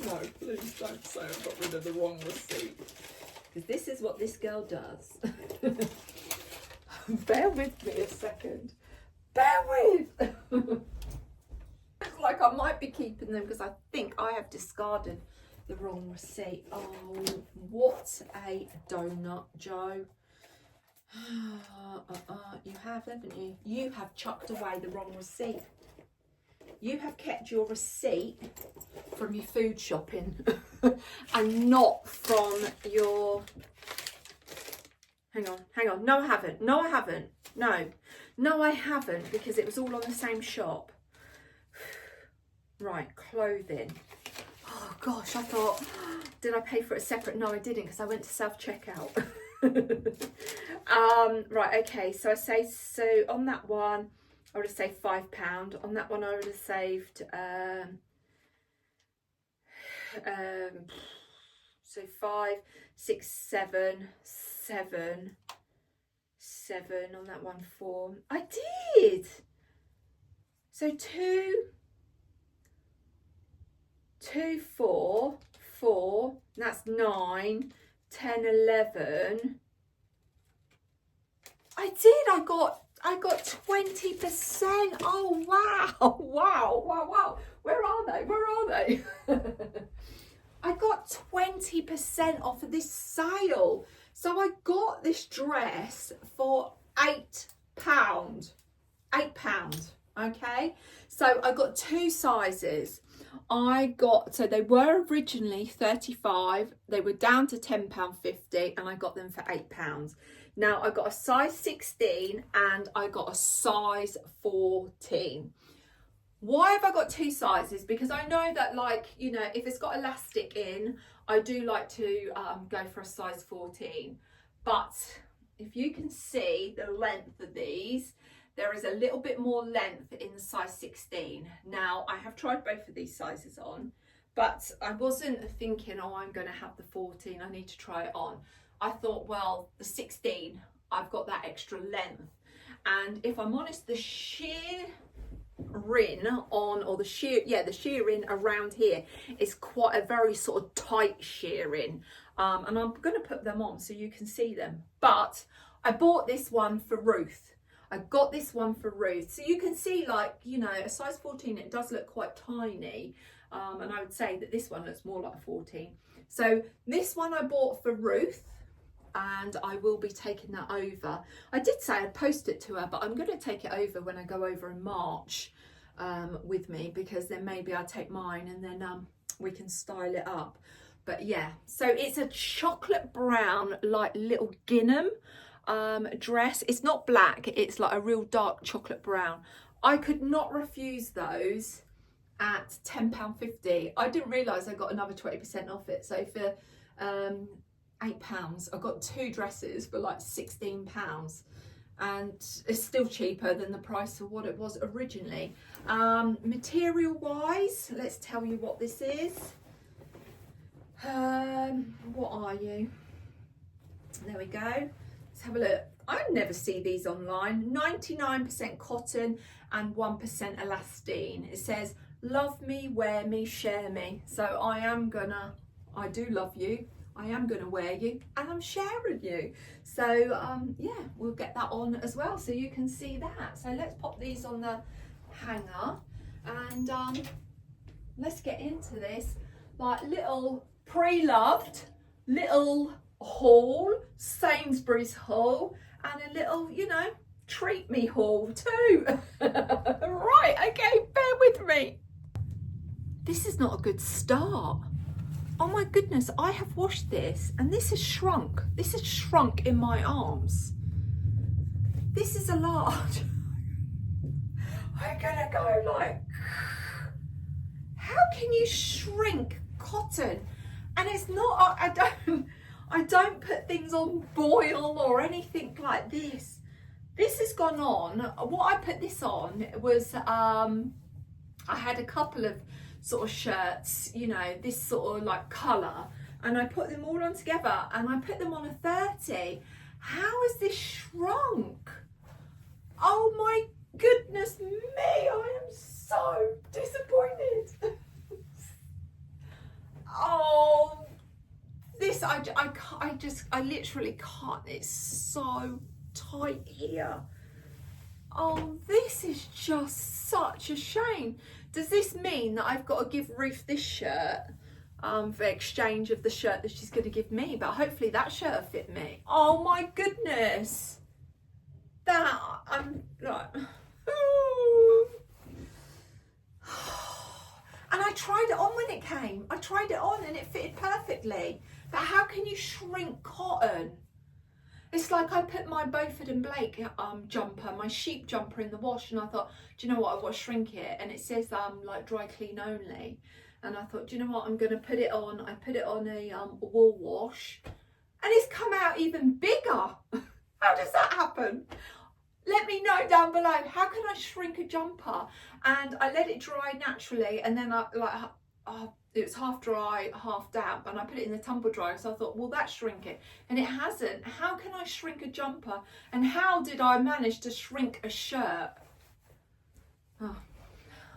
No, please don't say I've got rid of the wrong receipt. Because this is what this girl does. Bear with me a second. Bear with! Looks like I might be keeping them because I think I have discarded the wrong receipt. Oh, what a donut, Joe. You have, haven't you? You have chucked away the wrong receipt. You have kept your receipt from your food shopping and not from your... Hang on. No, I haven't. No, I haven't, because it was all on the same shop. Right, clothing. Oh gosh, I thought, did I pay for it separate? No, I didn't, because I went to self-checkout. Right, okay, so on that one I would have saved £5. On that one I would have saved so 5, 6, 7 on that one. 4. I did. So 2, 4, that's 9, 10, 11. I did. I got 20%. Oh wow. Where are they? I got 20% off of this sale. So I got this dress for £8. £8. Okay. So I got 2 sizes. So they were originally 35, they were down to £10.50, and I got them for £8. Now I got a size 16 and I got a size 14. Why have I got 2 sizes? Because I know that, like, you know, if it's got elastic in, I do like to go for a size 14. But if you can see the length of these, there is a little bit more length in the size 16. Now, I have tried both of these sizes on, but I wasn't thinking, oh, I'm going to have the 14, I need to try it on. I thought, well, the 16, I've got that extra length. And if I'm honest, the shearing on, or the shearing around here is quite a very sort of tight shearing. And I'm going to put them on so you can see them. But I bought this one for Ruth. I got this one for Ruth. So you can see, like, you know, a size 14, it does look quite tiny. And I would say that this one looks more like a 14. So this one I bought for Ruth, and I will be taking that over. I did say I'd post it to her, but I'm going to take it over when I go over in March with me, because then maybe I'll take mine and then we can style it up. But yeah, so it's a chocolate brown, like, little gingham dress. It's not black, it's like a real dark chocolate brown. I could not refuse those at £10.50. I didn't realise I got another 20% off it. So for £8, I got 2 dresses for like £16, and it's still cheaper than the price of what it was originally. Material wise, let's tell you what this is. What are you? There we go. Let's have a look. I never see these online. 99% cotton and 1% elastine. It says, love me, wear me, share me. So I do love you. I am gonna wear you, and I'm sharing you. So yeah, we'll get that on as well so you can see that. So let's pop these on the hanger, and let's get into this, like, little Preloved little haul, Sainsbury's haul, and a little, you know, treat me haul too. Right, okay, bear with me. This is not a good start. Oh my goodness, I have washed this and this has shrunk. This has shrunk in my arms. This is a large. I'm gonna go like, how can you shrink cotton? And it's not, I don't put things on boil or anything like this. This has gone on. What I put this on was, I had a couple of sort of shirts, you know, this sort of like colour, and I put them all on together and I put them on a 30. How has this shrunk? Oh my goodness me, I am so disappointed. Oh, this, I literally can't. It's so tight here. Oh, this is just such a shame. Does this mean that I've got to give Ruth this shirt for exchange of the shirt that she's going to give me? But hopefully that shirt will fit me. Oh my goodness. That, I'm like... And I tried it on when it came. I tried it on and it fitted perfectly. But how can you shrink cotton? It's like I put my Beaufort and Blake jumper, my sheep jumper, in the wash, and I thought, do you know what, I want to shrink it, and it says like dry clean only, and I thought, do you know what, I'm going to put it on. I put it on a wool wash, and it's come out even bigger. How does that happen? Let me know down below. How can I shrink a jumper? And I let it dry naturally, and then it was half dry, half damp, and I put it in the tumble dryer. So I thought, will that shrink it? And it hasn't. How can I shrink a jumper? And how did I manage to shrink a shirt? Oh,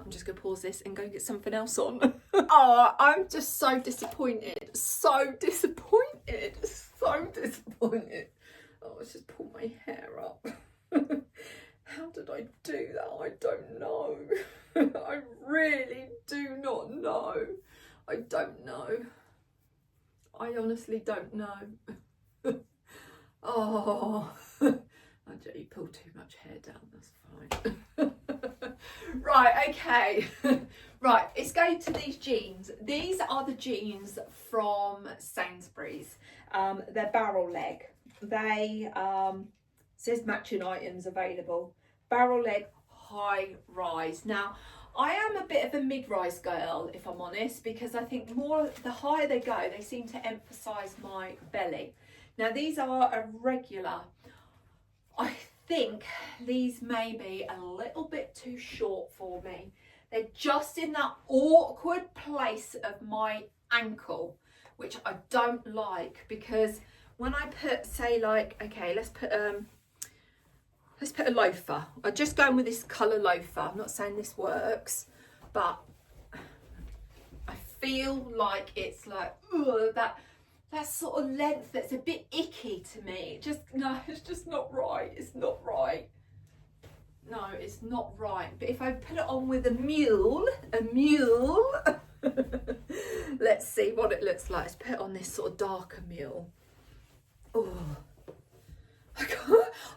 I'm just going to pause this and go get something else on. Oh, I'm just so disappointed. So disappointed. So disappointed. Oh, let's just pull my hair up. How did I do that? I don't know. I really do not know. I don't know. I honestly don't know. Oh, you pulled too much hair down, that's fine. Right, okay. Right, let's go to these jeans. These are the jeans from Sainsbury's. They're barrel leg. They says matching items available. Barrel leg, high rise. Now, I am a bit of a mid-rise girl, if I'm honest, because I think the higher they go, they seem to emphasise my belly. Now, these are a regular. I think these may be a little bit too short for me. They're just in that awkward place of my ankle, which I don't like, because when I put, say, like, okay, let's put a loafer. I'm just going with this colour loafer. I'm not saying this works, but I feel like it's like, ugh, that sort of length that's a bit icky to me. No, it's just not right. It's not right. No, it's not right. But if I put it on with a mule, let's see what it looks like. Let's put it on this sort of darker mule. Oh.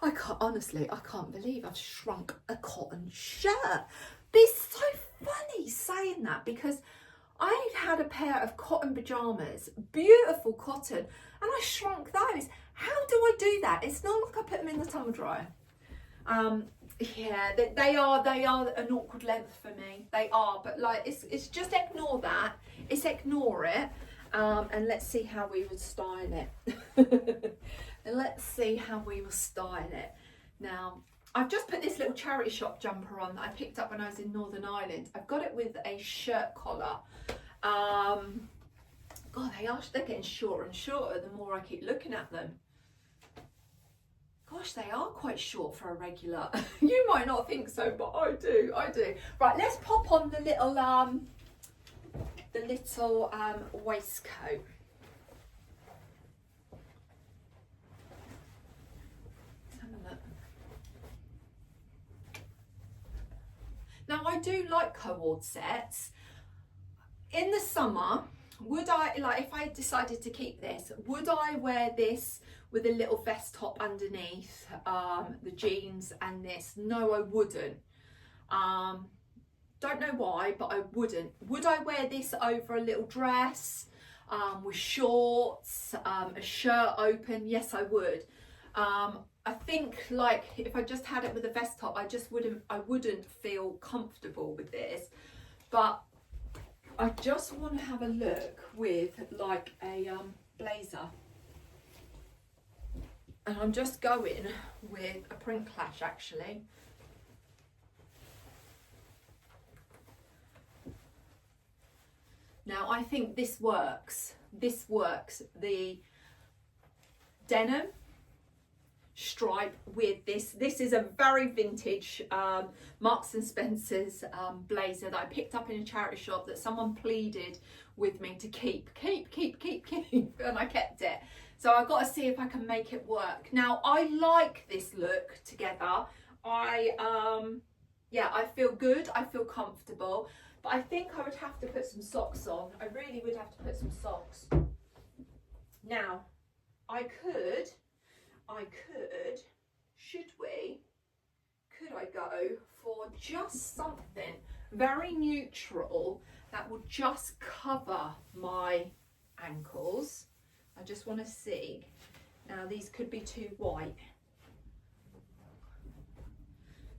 I can't, honestly, I can't believe I've shrunk a cotton shirt. But it's so funny saying that, because I had a pair of cotton pyjamas, beautiful cotton, and I shrunk those. How do I do that? It's not like I put them in the tumble dryer. Yeah, they are an awkward length for me. They are, but like, it's just ignore that. It's ignore it, and let's see how we would style it. Let's see how we will style it. Now, I've just put this little charity shop jumper on that I picked up when I was in Northern Ireland. I've got it with a shirt collar. God, they're getting shorter and shorter the more I keep looking at them. Gosh, they are quite short for a regular. You might not think so, but I do. Right, let's pop on the little waistcoat. Now, I do like cord sets. In the summer, would I, like, if I decided to keep this, would I wear this with a little vest top underneath, the jeans and this? No, I wouldn't. Don't know why, but I wouldn't. Would I wear this over a little dress with shorts, a shirt open? Yes, I would. I think, like, if I just had it with a vest top, I wouldn't feel comfortable with this. But I just want to have a look with like a blazer. And I'm just going with a print clash, actually. Now, I think this works. This works. The denim stripe with this. This is a very vintage Marks and Spencer's blazer that I picked up in a charity shop that someone pleaded with me to keep, and I kept it. So I've got to see if I can make it work. Now, I like this look together. Yeah, I feel good, I feel comfortable, but I think I would have to put some socks on. I really would have to put some socks. Now, could I go for just something very neutral that will just cover my ankles? I just want to see. Now, these could be too white.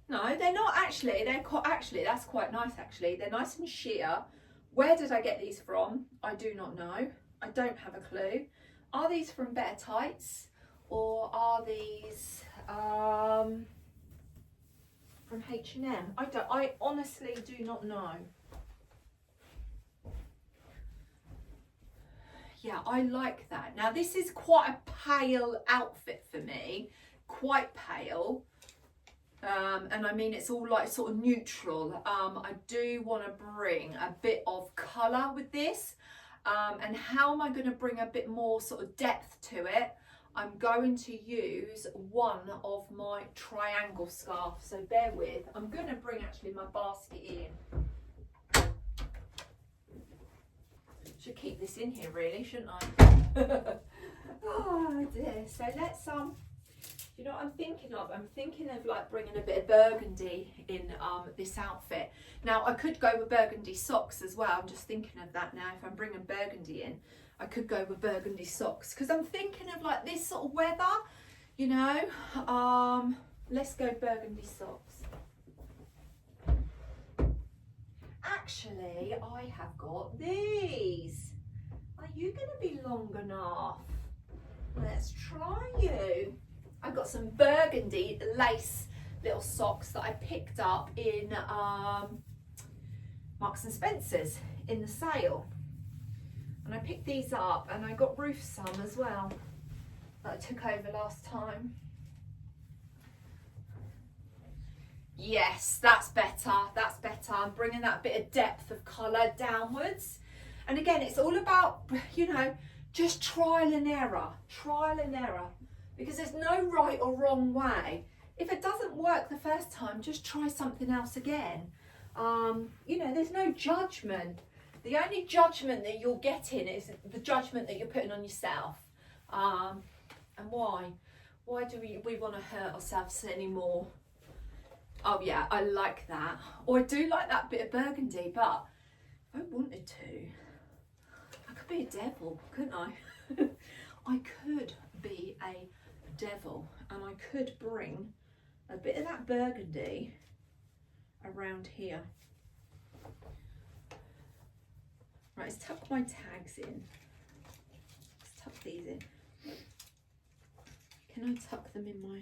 No, they're not actually. Actually, that's quite nice actually. They're nice and sheer. Where did I get these from? I do not know. I don't have a clue. Are these from Better Tights, or are these from H&M? I honestly do not know. Yeah, I like that. Now, this is quite a pale outfit for me, quite pale. And I mean, it's all like sort of neutral. I do want to bring a bit of colour with this. And how am I going to bring a bit more sort of depth to it? I'm going to use one of my triangle scarves. So bear with. I'm going to bring actually my basket in. Should keep this in here really, shouldn't I? Oh dear. So let's you know what I'm thinking of? I'm thinking of like bringing a bit of burgundy in this outfit. Now, I could go with burgundy socks as well. I'm just thinking of that now. If I'm bringing burgundy in, I could go with burgundy socks because I'm thinking of like this sort of weather, you know. Let's go burgundy socks. Actually, I have got these. Are you going to be long enough? Let's try you. I've got some burgundy lace little socks that I picked up in Marks and Spencer's in the sale. And I picked these up, and I got Ruth some as well that I took over last time. Yes, that's better, that's better. I'm bringing that bit of depth of colour downwards. And again, it's all about, you know, just trial and error, because there's no right or wrong way. If it doesn't work the first time, just try something else again. You know, there's no judgment. The only judgment that you're getting is the judgment that you're putting on yourself. And why? Why do we want to hurt ourselves anymore? Oh yeah, I like that. Or I do like that bit of burgundy, but if I wanted to, I could be a devil, couldn't I? I could be a devil, and I could bring a bit of that burgundy around here. Right, let's tuck my tags in. Let's tuck these in. Can I tuck them in my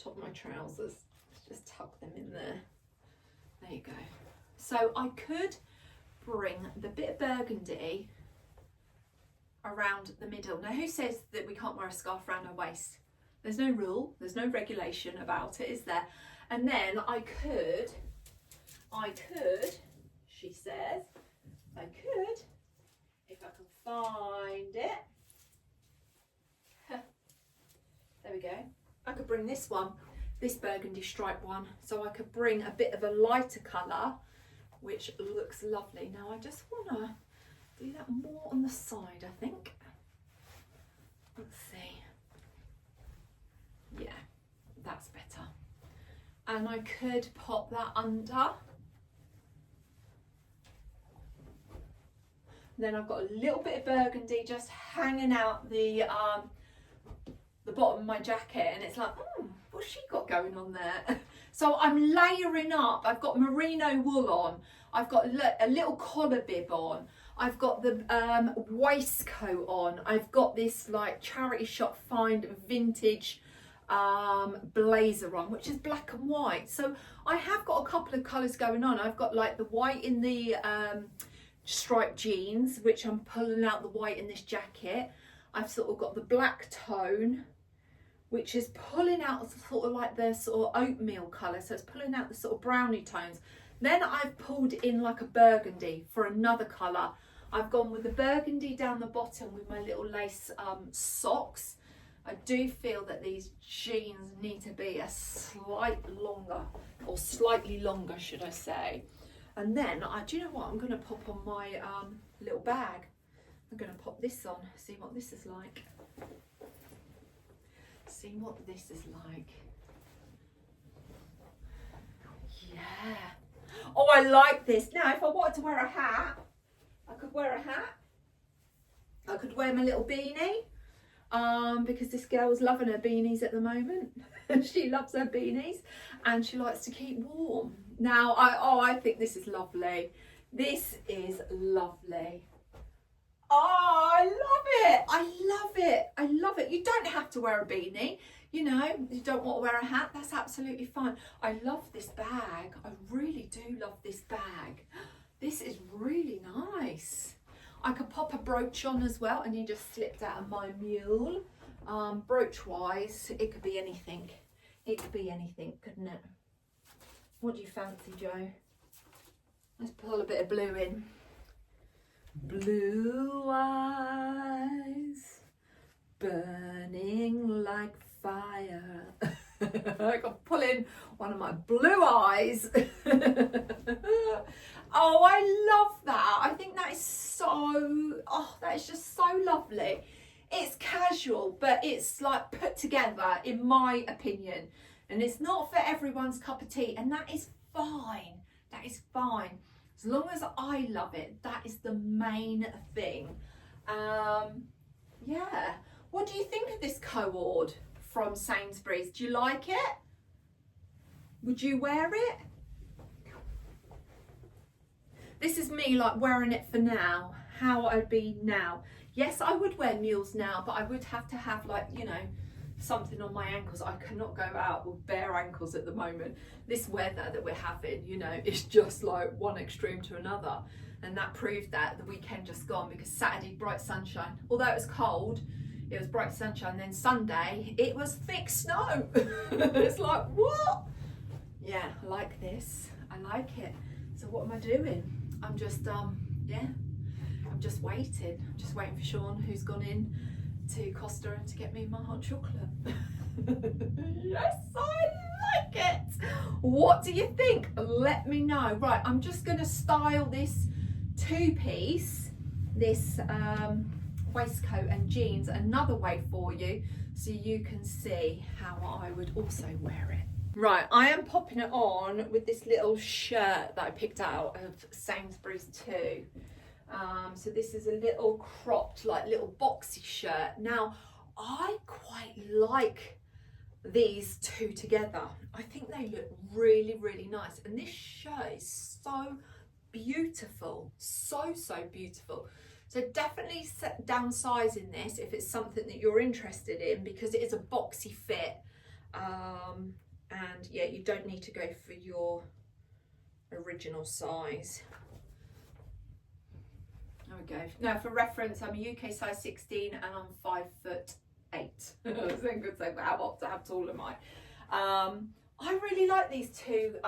top of my trousers? Let's just tuck them in there. There you go. So I could bring the bit of burgundy around the middle. Now, who says that we can't wear a scarf around our waist? There's no rule, there's no regulation about it, is there? And then I could, she says, if I can find it. There we go. I could bring this one, this burgundy stripe one. So I could bring a bit of a lighter colour, which looks lovely. Now I just want to do that more on the side, I think. Let's see. Yeah, that's better. And I could pop that under. Then I've got a little bit of burgundy just hanging out the bottom of my jacket, and it's like, what's she got going on there? So I'm layering up. I've got merino wool on. I've got a little collar bib on. I've got the waistcoat on. I've got this like charity shop find vintage blazer on, which is black and white. So I have got a couple of colours going on. I've got like the white in the striped jeans, which I'm pulling out the white in this jacket. I've sort of got the black tone which is pulling out sort of like the sort of oatmeal colour, so it's pulling out the sort of brownie tones. Then I've pulled in like a burgundy for another colour. I've gone with the burgundy down the bottom with my little lace socks. I do feel that these jeans need to be a slight longer, or slightly longer should I say. And then, do you know what, I'm going to pop on my little bag. I'm going to pop this on, see what this is like. See what this is like. Yeah. Oh, I like this. Now, if I wanted to wear a hat, I could wear a hat. I could wear my little beanie. Because this girl's loving her beanies at the moment. She loves her beanies and she likes to keep warm. Now, I think this is lovely. This is lovely. Oh, I love it. I love it. I love it. You don't have to wear a beanie. You know, you don't want to wear a hat. That's absolutely fine. I love this bag. I really do love this bag. This is really nice. I could pop a brooch on as well, and you just slipped out of my mule. Brooch wise, it could be anything. It could be anything, couldn't it? What do you fancy, Joe? Let's pull a bit of blue in. Blue eyes, burning like fire. I can pull in one of my blue eyes. Oh, I love that. I think that is so, that is just so lovely. It's casual, but it's like put together, in my opinion. And it's not for everyone's cup of tea, and that is fine. That is fine. As long as I love it, that is the main thing. Yeah. What do you think of this cord from Sainsbury's? Do you like it? Would you wear it? This is me like wearing it for now, how I'd be now. Yes, I would wear mules now, but I would have to have like, you know, something on my ankles. I cannot go out with bare ankles at the moment. This weather that we're having, you know, is just like one extreme to another. And that proved that the weekend just gone, because Saturday, bright sunshine. Although it was cold, it was bright sunshine. Then Sunday, it was thick snow. It's like, what? Yeah, I like this. I like it. So what am I doing? I'm just, yeah, I'm just waiting. I'm just waiting for Sean, who's gone in to Costa to get me my hot chocolate. Yes, I like it. What do you think? Let me know. Right, I'm just going to style this two-piece, this waistcoat and jeans another way for you, so you can see how I would also wear it. Right, I am popping it on with this little shirt that I picked out of Sainsbury's too. So this is a little cropped, like little boxy shirt. Now, I quite like these two together. I think they look really, really nice. And this shirt is so beautiful, so beautiful. So definitely downsizing this if it's something that you're interested in, because it is a boxy fit. And yeah, you don't need to go for your original size. There we go. Now, for reference, I'm a UK size 16 and I'm 5'8". So I could say, wow, how tall am I? I really like these two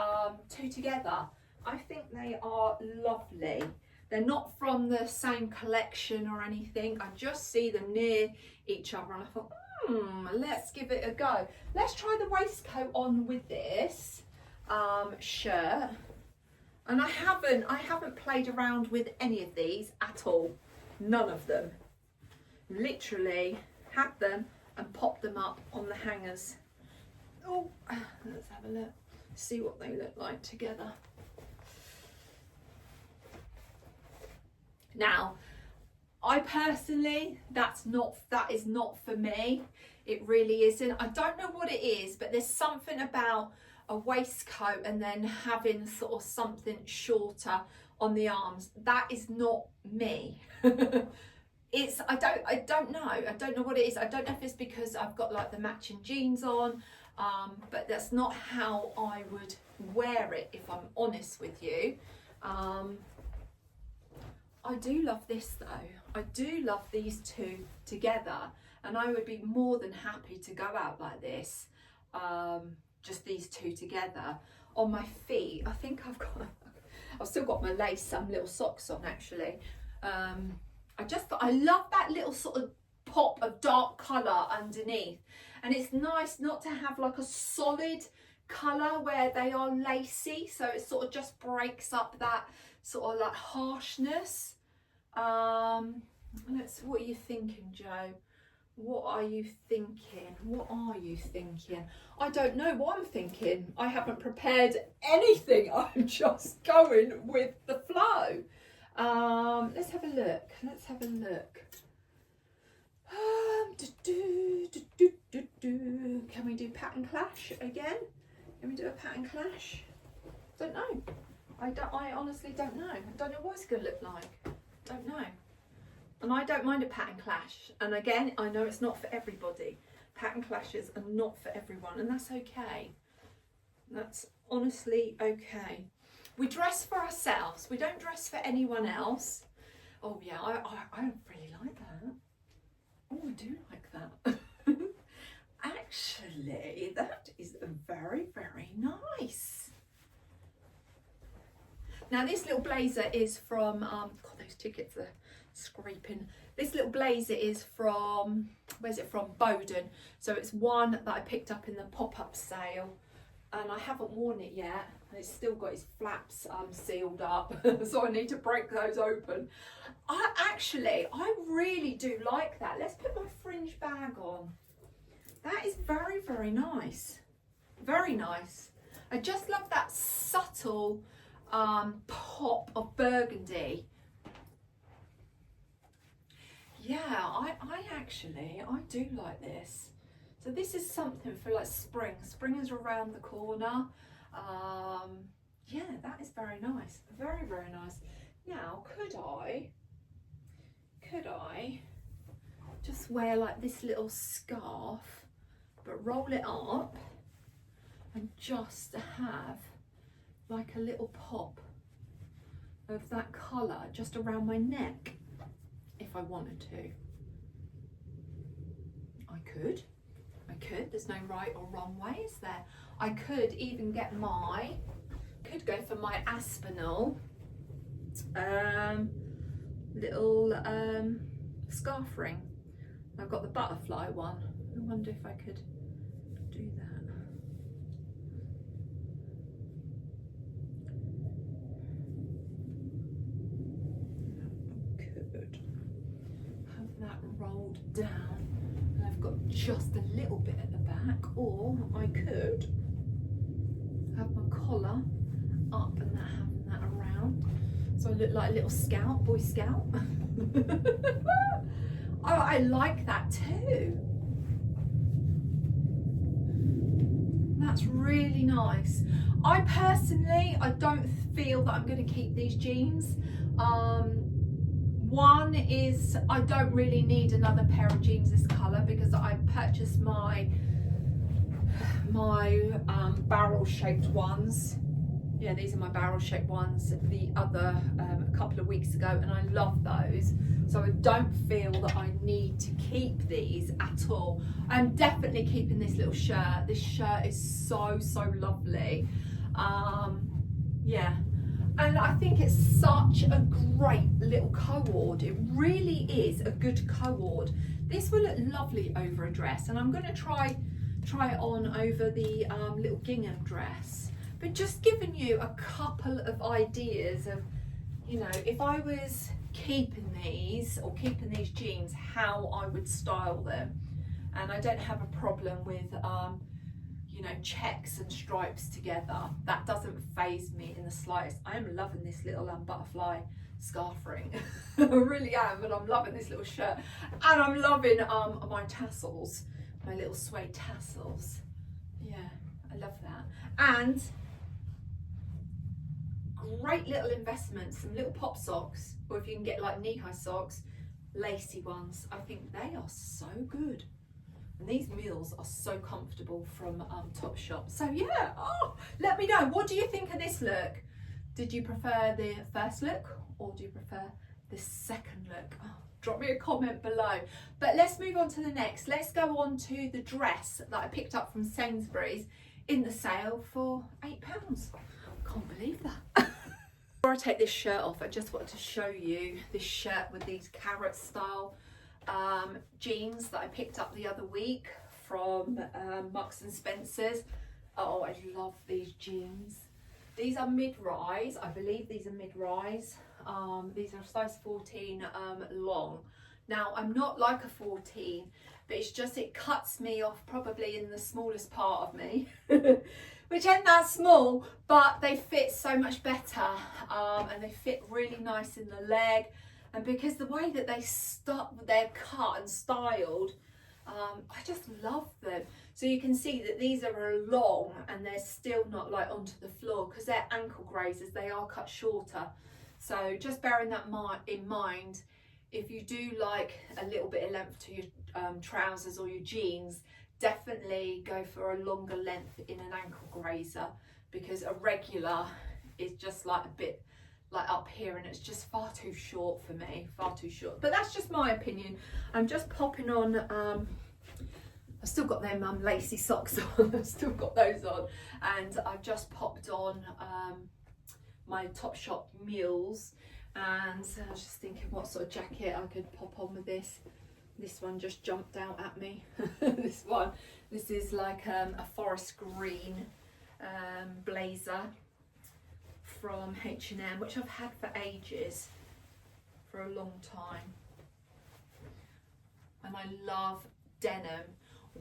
together. I think they are lovely. They're not from the same collection or anything. I just see them near each other and I thought, let's give it a go. Let's try the waistcoat on with this shirt. And I haven't played around with any of these at all. None of them. Literally had them and popped them up on the hangers. Oh, let's have a look. See what they look like together. Now, I personally, that is not for me. It really isn't. I don't know what it is, but there's something about a waistcoat and then having sort of something shorter on the arms. That is not me. I don't know. I don't know what it is. I don't know if it's because I've got like the matching jeans on, but that's not how I would wear it, if I'm honest with you. I do love this though. I do love these two together. and I would be more than happy to go out like this, just these two together. On my feet, I think I've still got my lace, some little socks on actually. I love that little sort of pop of dark colour underneath, and it's nice not to have like a solid colour where they are lacy, so it sort of just breaks up that sort of like harshness. What are you thinking, Joe? What are you thinking? What are you thinking? I don't know what I'm thinking. I haven't prepared anything. I'm just going with the flow. Let's have a look. Let's have a look. Can we do pattern clash again? Can we do a pattern clash? Don't know. I honestly don't know. I don't know what it's going to look like. Don't know. And I don't mind a pattern clash. And again, I know it's not for everybody. Pattern clashes are not for everyone, and that's okay. That's honestly okay. We dress for ourselves. We don't dress for anyone else. Oh yeah, I really like that. Oh, I do like that. Actually, that is very, very nice. Now this little blazer is from, God, those tickets are scraping. This little blazer is from, where's it from? Bowden. So it's one that I picked up in the pop-up sale, and I haven't worn it yet. It's still got its flaps sealed up, so I need to break those open. I really do like that. Let's put my fringe bag on. That is very, very nice. Very nice. I just love that subtle pop of burgundy. Yeah, I do like this. So this is something for like spring. Spring is around the corner. Yeah, that is very nice. Very, very nice. Now, could I just wear like this little scarf, but roll it up and just have like a little pop of that colour just around my neck, if I wanted to? I could. There's no right or wrong way, is there? I could even get could go for my Aspinal little scarf ring. I've got the butterfly one. I wonder if I could do that. Could have that rolled down, and I've got just a little bit at the back, or I could have my collar up and having that around, so I look like a little scout, Boy Scout. Oh, I like that too. That's really nice. I personally, I don't feel that I'm going to keep these jeans. One is I don't really need another pair of jeans this colour, because I purchased my barrel shaped ones. Yeah, these are my barrel shaped ones the other a couple of weeks ago, and I love those. So I don't feel that I need to keep these at all. I'm definitely keeping this little shirt. This shirt is so lovely. Yeah, and I think it's such a great little co-ord. It really is a good co-ord. This will look lovely over a dress, and I'm going to try it on over the little gingham dress. But just giving you a couple of ideas of, you know, if I was keeping these jeans, how I would style them. And I don't have a problem with you know, checks and stripes together. That doesn't faze me in the slightest. I am loving this little butterfly scarf ring. I really am, and I'm loving this little shirt, and I'm loving my tassels, my little suede tassels. Yeah, I love that. And great little investment, some little pop socks, or if you can get like knee-high socks, lacy ones. I think they are so good, and these mules are so comfortable from Topshop. So yeah, let me know, what do you think of this look? Did you prefer the first look, or do you prefer this second look? Oh, drop me a comment below. But let's move on to the next. Let's go on to the dress that I picked up from Sainsbury's in the sale for £8. Can't believe that. Before I take this shirt off, I just wanted to show you this shirt with these carrot style jeans that I picked up the other week from Marks and Spencer's. Oh, I love these jeans. These are mid-rise. I believe these are mid-rise. These are size 14 long. Now, I'm not like a 14, but it's just it cuts me off probably in the smallest part of me, which ain't that small, but they fit so much better, and they fit really nice in the leg. And because the way that they're cut and styled, I just love them. So you can see that these are long and they're still not like onto the floor because they're ankle grazers, they are cut shorter. So just bearing that in mind, if you do like a little bit of length to your trousers or your jeans, definitely go for a longer length in an ankle grazer, because a regular is just like a bit like up here and it's just far too short for me, far too short. But that's just my opinion. I'm just popping on, I've still got them lacy socks on, I've still got those on, and I've just popped on my Topshop mules, and I was just thinking what sort of jacket I could pop on with this. This one just jumped out at me. This is like a forest green blazer from H&M, which I've had for ages, for a long time. And I love denim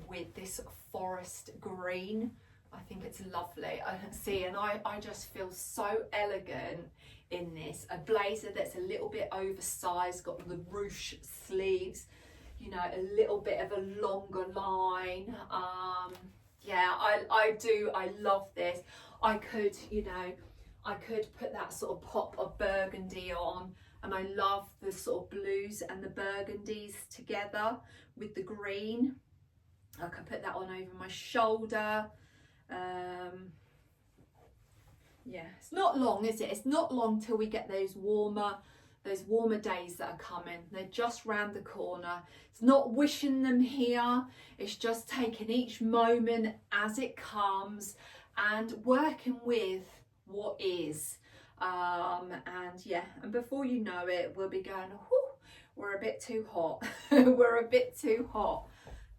with this forest green. I think it's lovely. I just feel so elegant in this. A blazer that's a little bit oversized, got the ruche sleeves, you know, a little bit of a longer line. Yeah, I love this. I could put that sort of pop of burgundy on, and I love the sort of blues and the burgundies together with the green. I could put that on over my shoulder. Yeah, it's not long, is it? It's not long till we get those warmer days that are coming. They're just round the corner. It's not wishing them here. It's just taking each moment as it comes and working with what is. And yeah, and before you know it, we'll be going, whew, we're a bit too hot. We're a bit too hot.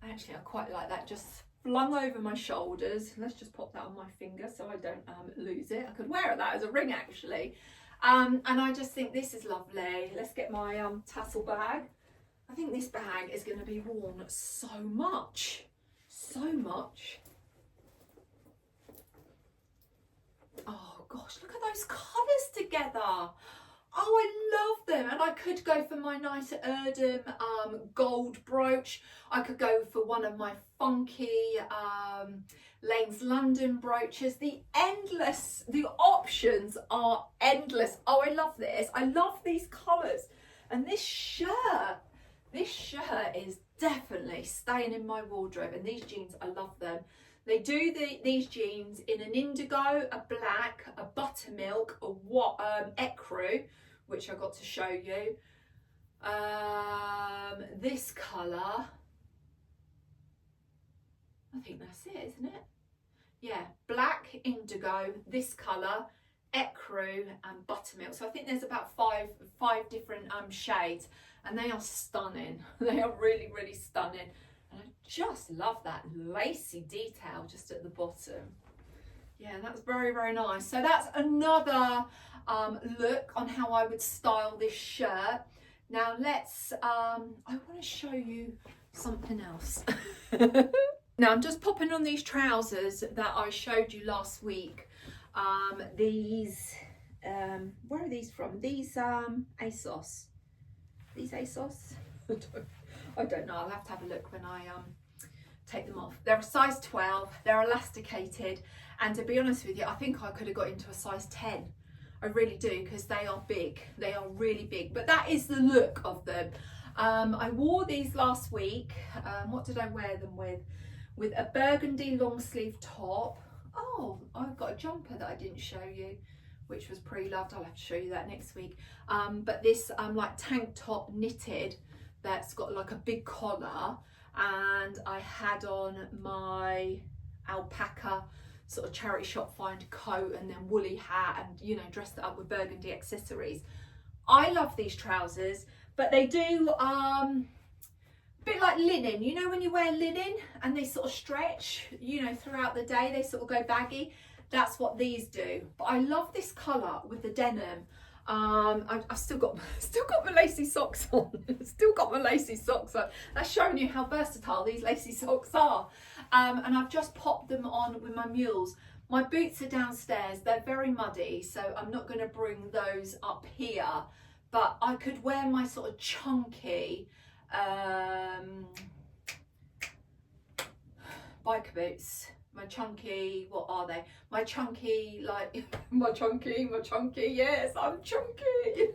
Actually, I quite like that, just flung over my shoulders. Let's just pop that on my finger so I don't lose it. I could wear that as a ring, actually. And I just think this is lovely. Let's get my tassel bag. I think this bag is going to be worn so much. Oh gosh, look at those colours together. Oh, I love them. And I could go for my nice Erdem gold brooch. I could go for one of my funky Lane's London brooches. The options are endless. Oh, I love this. I love these colours. And this shirt is definitely staying in my wardrobe. And these jeans, I love them. They do these jeans in an indigo, a black, a buttermilk, a ecru, which I got to show you. This colour, I think that's it, isn't it? Yeah, black, indigo, this colour, ecru and buttermilk. So I think there's about five different shades, and they are stunning. They are really, really stunning. And I just love that lacy detail just at the bottom. Yeah, that's very, very nice. So that's another look on how I would style this shirt. Now let's, I want to show you something else. Now I'm just popping on these trousers that I showed you last week. These, where are these from? These ASOS. These ASOS? I don't know, I'll have to have a look when I take them off. They're a size 12, they're elasticated, and to be honest with you, I think I could have got into a size 10. I really do, because they are big. They are really big, but that is the look of them. I wore these last week. What did I wear them with? With a burgundy long sleeve top. Oh, I've got a jumper that I didn't show you. which was pre-loved. I'll have to show you that next week. But this like tank top knitted that's got like a big collar, and I had on my alpaca sort of charity shop find coat and then woolly hat, and you know, dressed it up with burgundy accessories. I love these trousers, but they do a bit like linen. You know when you wear linen and they sort of stretch, you know, throughout the day, they sort of go baggy. That's what these do. But I love this colour with the denim. I've still got my lacy socks on. Still got my lacy socks on. That's showing you how versatile these lacy socks are. And I've just popped them on with my mules. My boots are downstairs. They're very muddy, so I'm not going to bring those up here. But I could wear my sort of chunky biker boots. My chunky, what are they? My chunky, like, my chunky, yes, I'm chunky.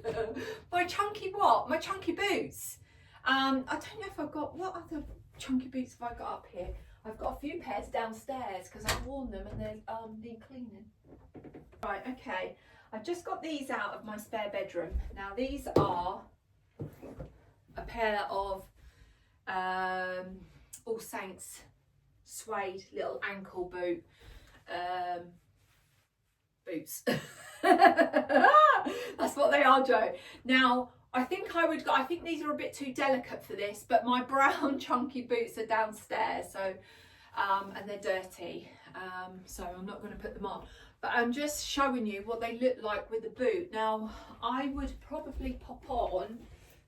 My chunky what? My chunky boots. I don't know if I've got, what other chunky boots have I got up here? I've got a few pairs downstairs because I've worn them and they need cleaning. Right, okay. I've just got these out of my spare bedroom. Now these are a pair of All Saints suede little ankle boots. That's what they are, Joe. Now I think I think these are a bit too delicate for this, but my brown chunky boots are downstairs, so and they're dirty, so I'm not going to put them on, but I'm just showing you what they look like with the boot. Now I would probably pop on,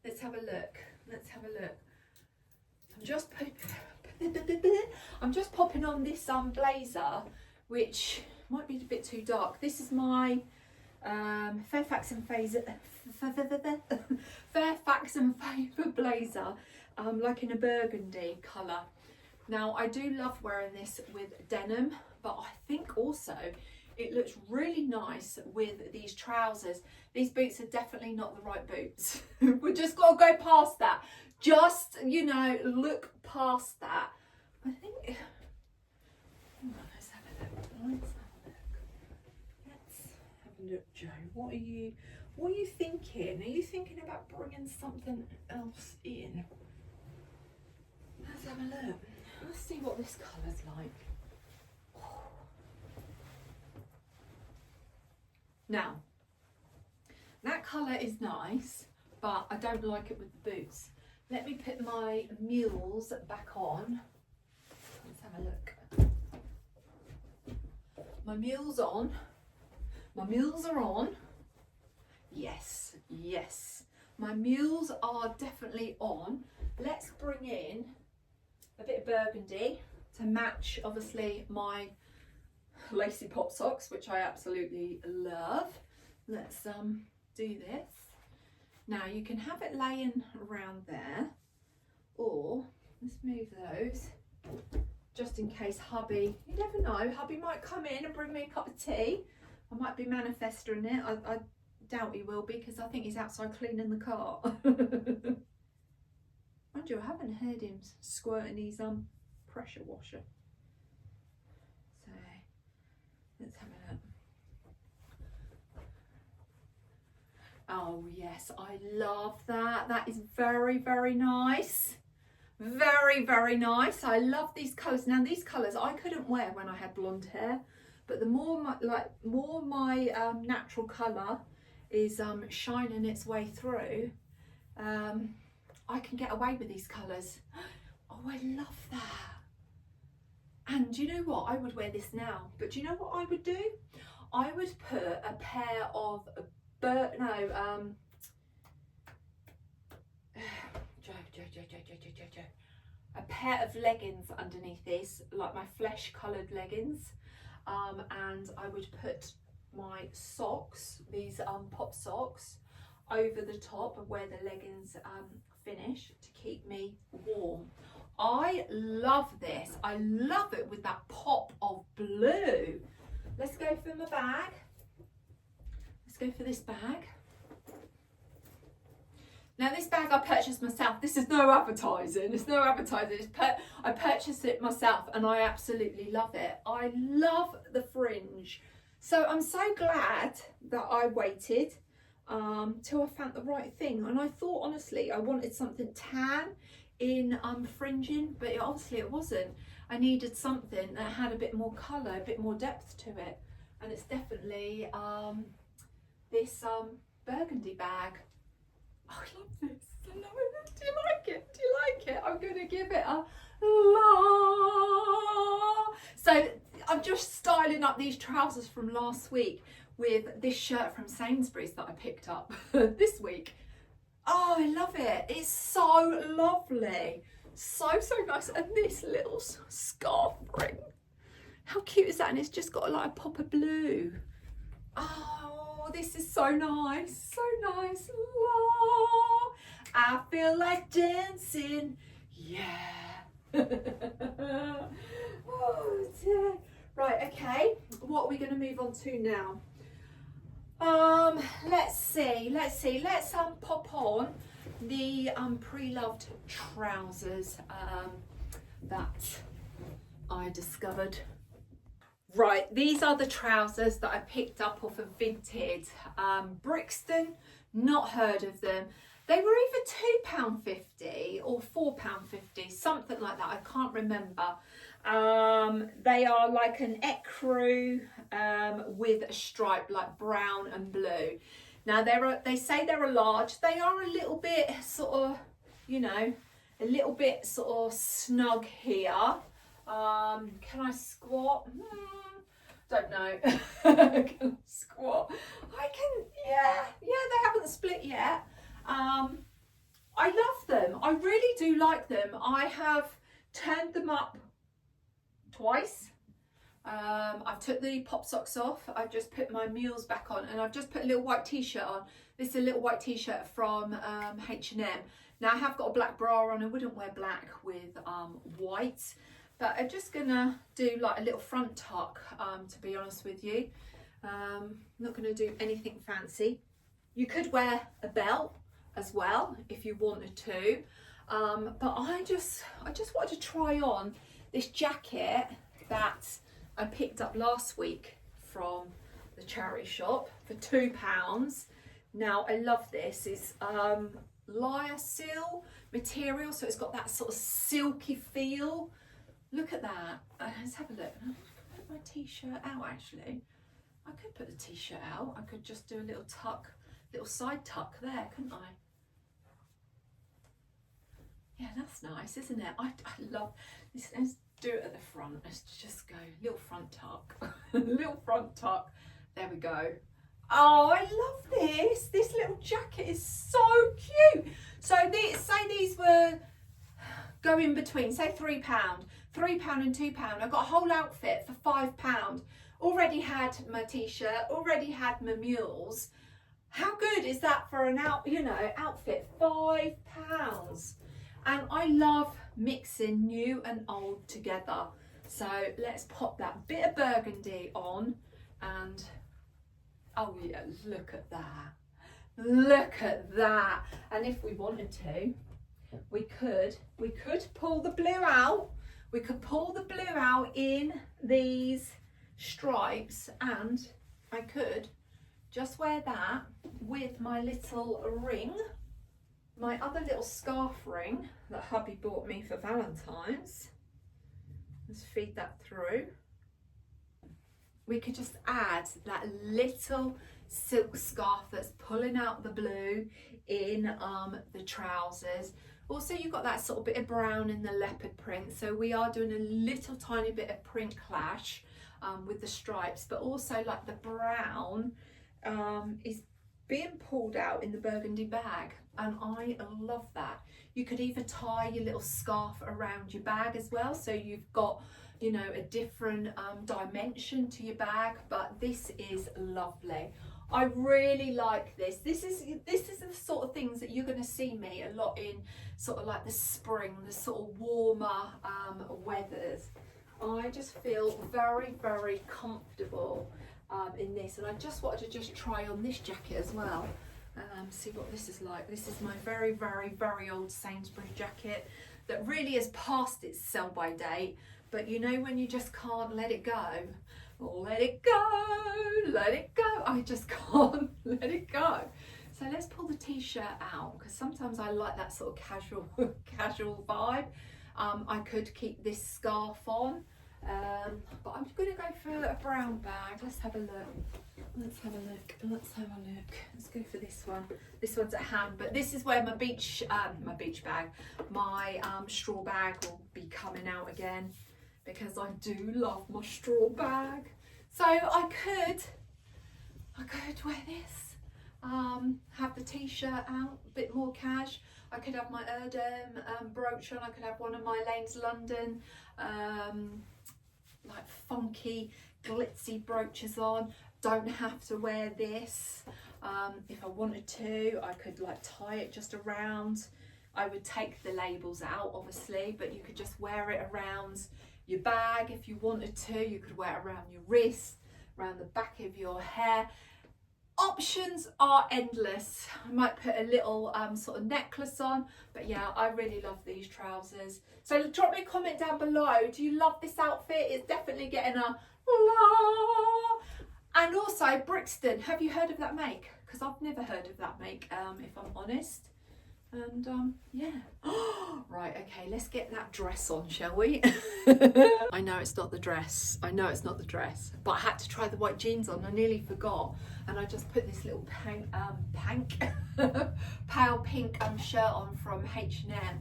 let's have a look. I'm just popping on this blazer, which might be a bit too dark. This is my Fairfax and Favour blazer, like in a burgundy colour. Now I do love wearing this with denim, but I think also it looks really nice with these trousers. These boots are definitely not the right boots. We just got to go past that. Just, you know, look past that. I think, let's have a look. Let's have a look, Joe. What are you thinking? Are you thinking about bringing something else in? Let's have a look. Let's see what this colour's like. Now, that colour is nice, but I don't like it with the boots. Let me put my mules back on. Let's have a look. My mules on. My mules are on. Yes, yes. My mules are definitely on. Let's bring in a bit of burgundy to match, obviously, my lacy pop socks, which I absolutely love. Let's do this. Now you can have it laying around there, or let's move those just in case hubby, you never know, hubby might come in and bring me a cup of tea. I might be manifesting it. I doubt he will, because I think he's outside cleaning the car. Mind you, I haven't heard him squirting his pressure washer. So let's have a look. Oh yes, I love that. That is very, very nice. Very, very nice. I love these colours. Now these colours I couldn't wear when I had blonde hair, but the more my natural colour is shining its way through, I can get away with these colours. Oh, I love that. And do you know what? I would wear this now, but do you know what I would do? I would put a pair of a pair of leggings underneath this, like my flesh coloured leggings, and I would put my socks, these pop socks, over the top of where the leggings finish to keep me warm. I love this. I love it with that pop of blue. Let's go for my bag. Let's go for this bag. Now this bag I purchased myself. This is no advertising. It's no advertising. I purchased it myself and I absolutely love it. I love the fringe So I'm so glad that I waited till I found the right thing. And I thought, honestly, I wanted something tan in fringing, but obviously it wasn't. I needed something that had a bit more colour, a bit more depth to it. And it's definitely this burgundy bag. I love this. I love it. Do you like it? Do you like it? I'm going to give it a la. So I'm just styling up these trousers from last week with this shirt from Sainsbury's that I picked up this week. Oh, I love it. It's so lovely. So nice. And this little scarf ring. How cute is that? And it's just got like a pop of blue. Oh, this is so nice. So nice. Oh, I feel like dancing. Yeah. Oh, dear. Right, okay. What are we going to move on to now? Let's see. Let's pop on the Preloved trousers that I discovered. Right, these are the trousers that I picked up off of Vinted. Brixton, not heard of them. They were either £2.50 or £4.50, something like that. I can't remember. They are like an ecru with a stripe like brown and blue. Now they say they're a large. They are a little bit sort of, you know, a little bit sort of snug here. Can I squat? Don't know. Can I squat? I can, yeah, they haven't split yet. I love them. I really do like them. I have turned them up twice. I've took the pop socks off. I've just put my mules back on, and I've just put a little white t-shirt on. This is a little white t-shirt from H&M. Now I have got a black bra on. I wouldn't wear black with white, but I'm just gonna do like a little front tuck, to be honest with you. Not gonna do anything fancy. You could wear a belt as well if you wanted to, but I just wanted to try on this jacket that I picked up last week from the charity shop for £2. Now I love this. It's lyocell material, so it's got that sort of silky feel. Look at that. Let's have a look. I put my t-shirt out actually. I could put the t-shirt out. I could just do a little tuck, little side tuck there, couldn't I? Yeah, that's nice, isn't it? I love this. Let's do it at the front. Let's just go little front tuck. Little front tuck. There we go. Oh, I love this. This little jacket is so cute. So say these were going between, say £3 and £2. I got a whole outfit for £5. Already had my t-shirt, already had my mules. How good is that for an outfit? £5. And I love mixing new and old together. So let's pop that bit of burgundy on, and oh yeah, look at that. Look at that. And if we wanted to, we could pull the blue out. We could pull the blue out in these stripes, and I could just wear that with my little ring, my other little scarf ring that hubby bought me for Valentine's. Let's feed that through. We could just add that little silk scarf that's pulling out the blue in the trousers. Also, you've got that sort of bit of brown in the leopard print, so we are doing a little tiny bit of print clash with the stripes, but also like the brown is being pulled out in the burgundy bag, and I love that. You could either tie your little scarf around your bag as well, so you've got, you know, a different dimension to your bag, but this is lovely. I really like this. This is the sort of things that you're going to see me a lot in, sort of like the spring, the sort of warmer weathers. I just feel very, very comfortable in this, and I just wanted to just try on this jacket as well. See what this is like. This is my very, very, very old Sainsbury jacket that really has passed its sell by date, but you know when you just can't let it go. Let it go, let it go. I just can't let it go. So let's pull the t-shirt out, because sometimes I like that sort of casual vibe. I could keep this scarf on, but I'm going to go for a brown bag. Let's have a look. Let's have a look. Let's go for this one. This one's at hand, but this is where my beach bag, my straw bag will be coming out again, because I do love my straw bag. So I could wear this, have the t-shirt out, a bit more cash. I could have my Erdem brooch on. I could have one of my Lane's London like funky glitzy brooches on. Don't have to wear this. If I wanted to, I could like tie it just around. I would take the labels out obviously, but you could just wear it around your bag if you wanted to. You could wear it around your wrist, around the back of your hair. Options are endless. I might put a little sort of necklace on, but yeah, I really love these trousers. So drop me a comment down below. Do you love this outfit? It's definitely getting a la. And also Brixton, have you heard of that make? Because I've never heard of that make, if I'm honest. And yeah. Right, okay, let's get that dress on, shall we? I know it's not the dress. But I had to try the white jeans on. I nearly forgot. And I just put this little pale pink shirt on from H&M.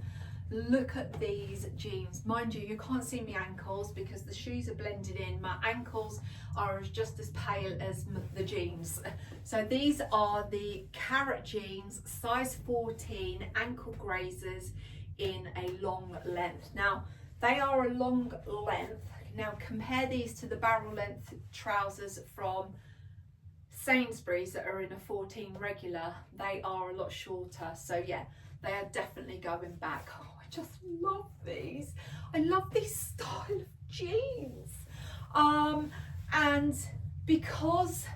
Look at these jeans. Mind you, you can't see my ankles because the shoes are blended in. My ankles are just as pale as the jeans. So these are the carrot jeans, size 14, ankle grazers in a long length. Now, they are a long length. Now, compare these to the barrel length trousers from Sainsbury's that are in a 14 regular. They are a lot shorter. So yeah, they are definitely going back. Oh, I just love these. I love this style of jeans. And because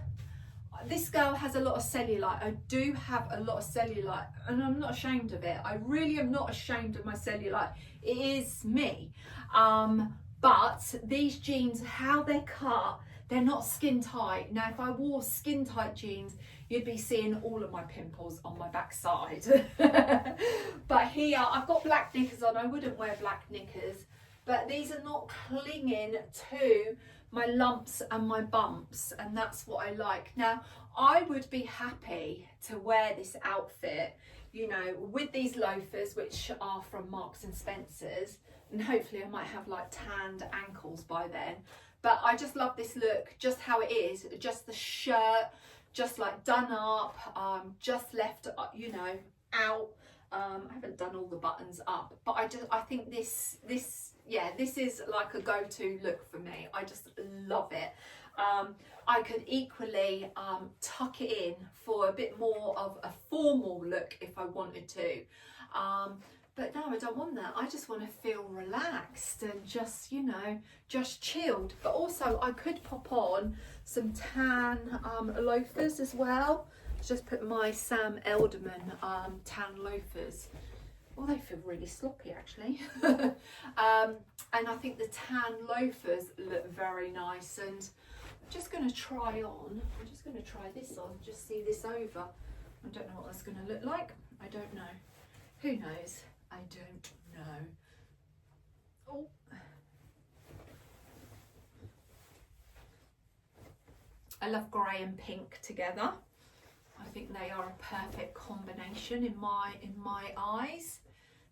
this girl has a lot of cellulite, I do have a lot of cellulite, and I'm not ashamed of it. I really am not ashamed of my cellulite. It is me. But these jeans, how they're cut, they're not skin tight. Now, if I wore skin tight jeans, you'd be seeing all of my pimples on my backside. But here, I've got black knickers on. I wouldn't wear black knickers, but these are not clinging to my lumps and my bumps, and that's what I like. Now, I would be happy to wear this outfit, you know, with these loafers, which are from Marks and Spencer's, and hopefully I might have like tanned ankles by then. But I just love this look, just how it is, just the shirt, just like done up, just left, you know, out. I haven't done all the buttons up, but I think this is like a go-to look for me. I just love it. I could equally tuck it in for a bit more of a formal look if I wanted to. But no, I don't want that. I just want to feel relaxed and just, you know, just chilled. But also I could pop on some tan loafers as well. Just put my Sam Elderman tan loafers. Well, they feel really sloppy actually. And I think the tan loafers look very nice. And I'm just going to try this on, just see this over. I don't know what that's going to look like. I don't know. Who knows? I don't know. Oh. I love grey and pink together. I think they are a perfect combination in my eyes.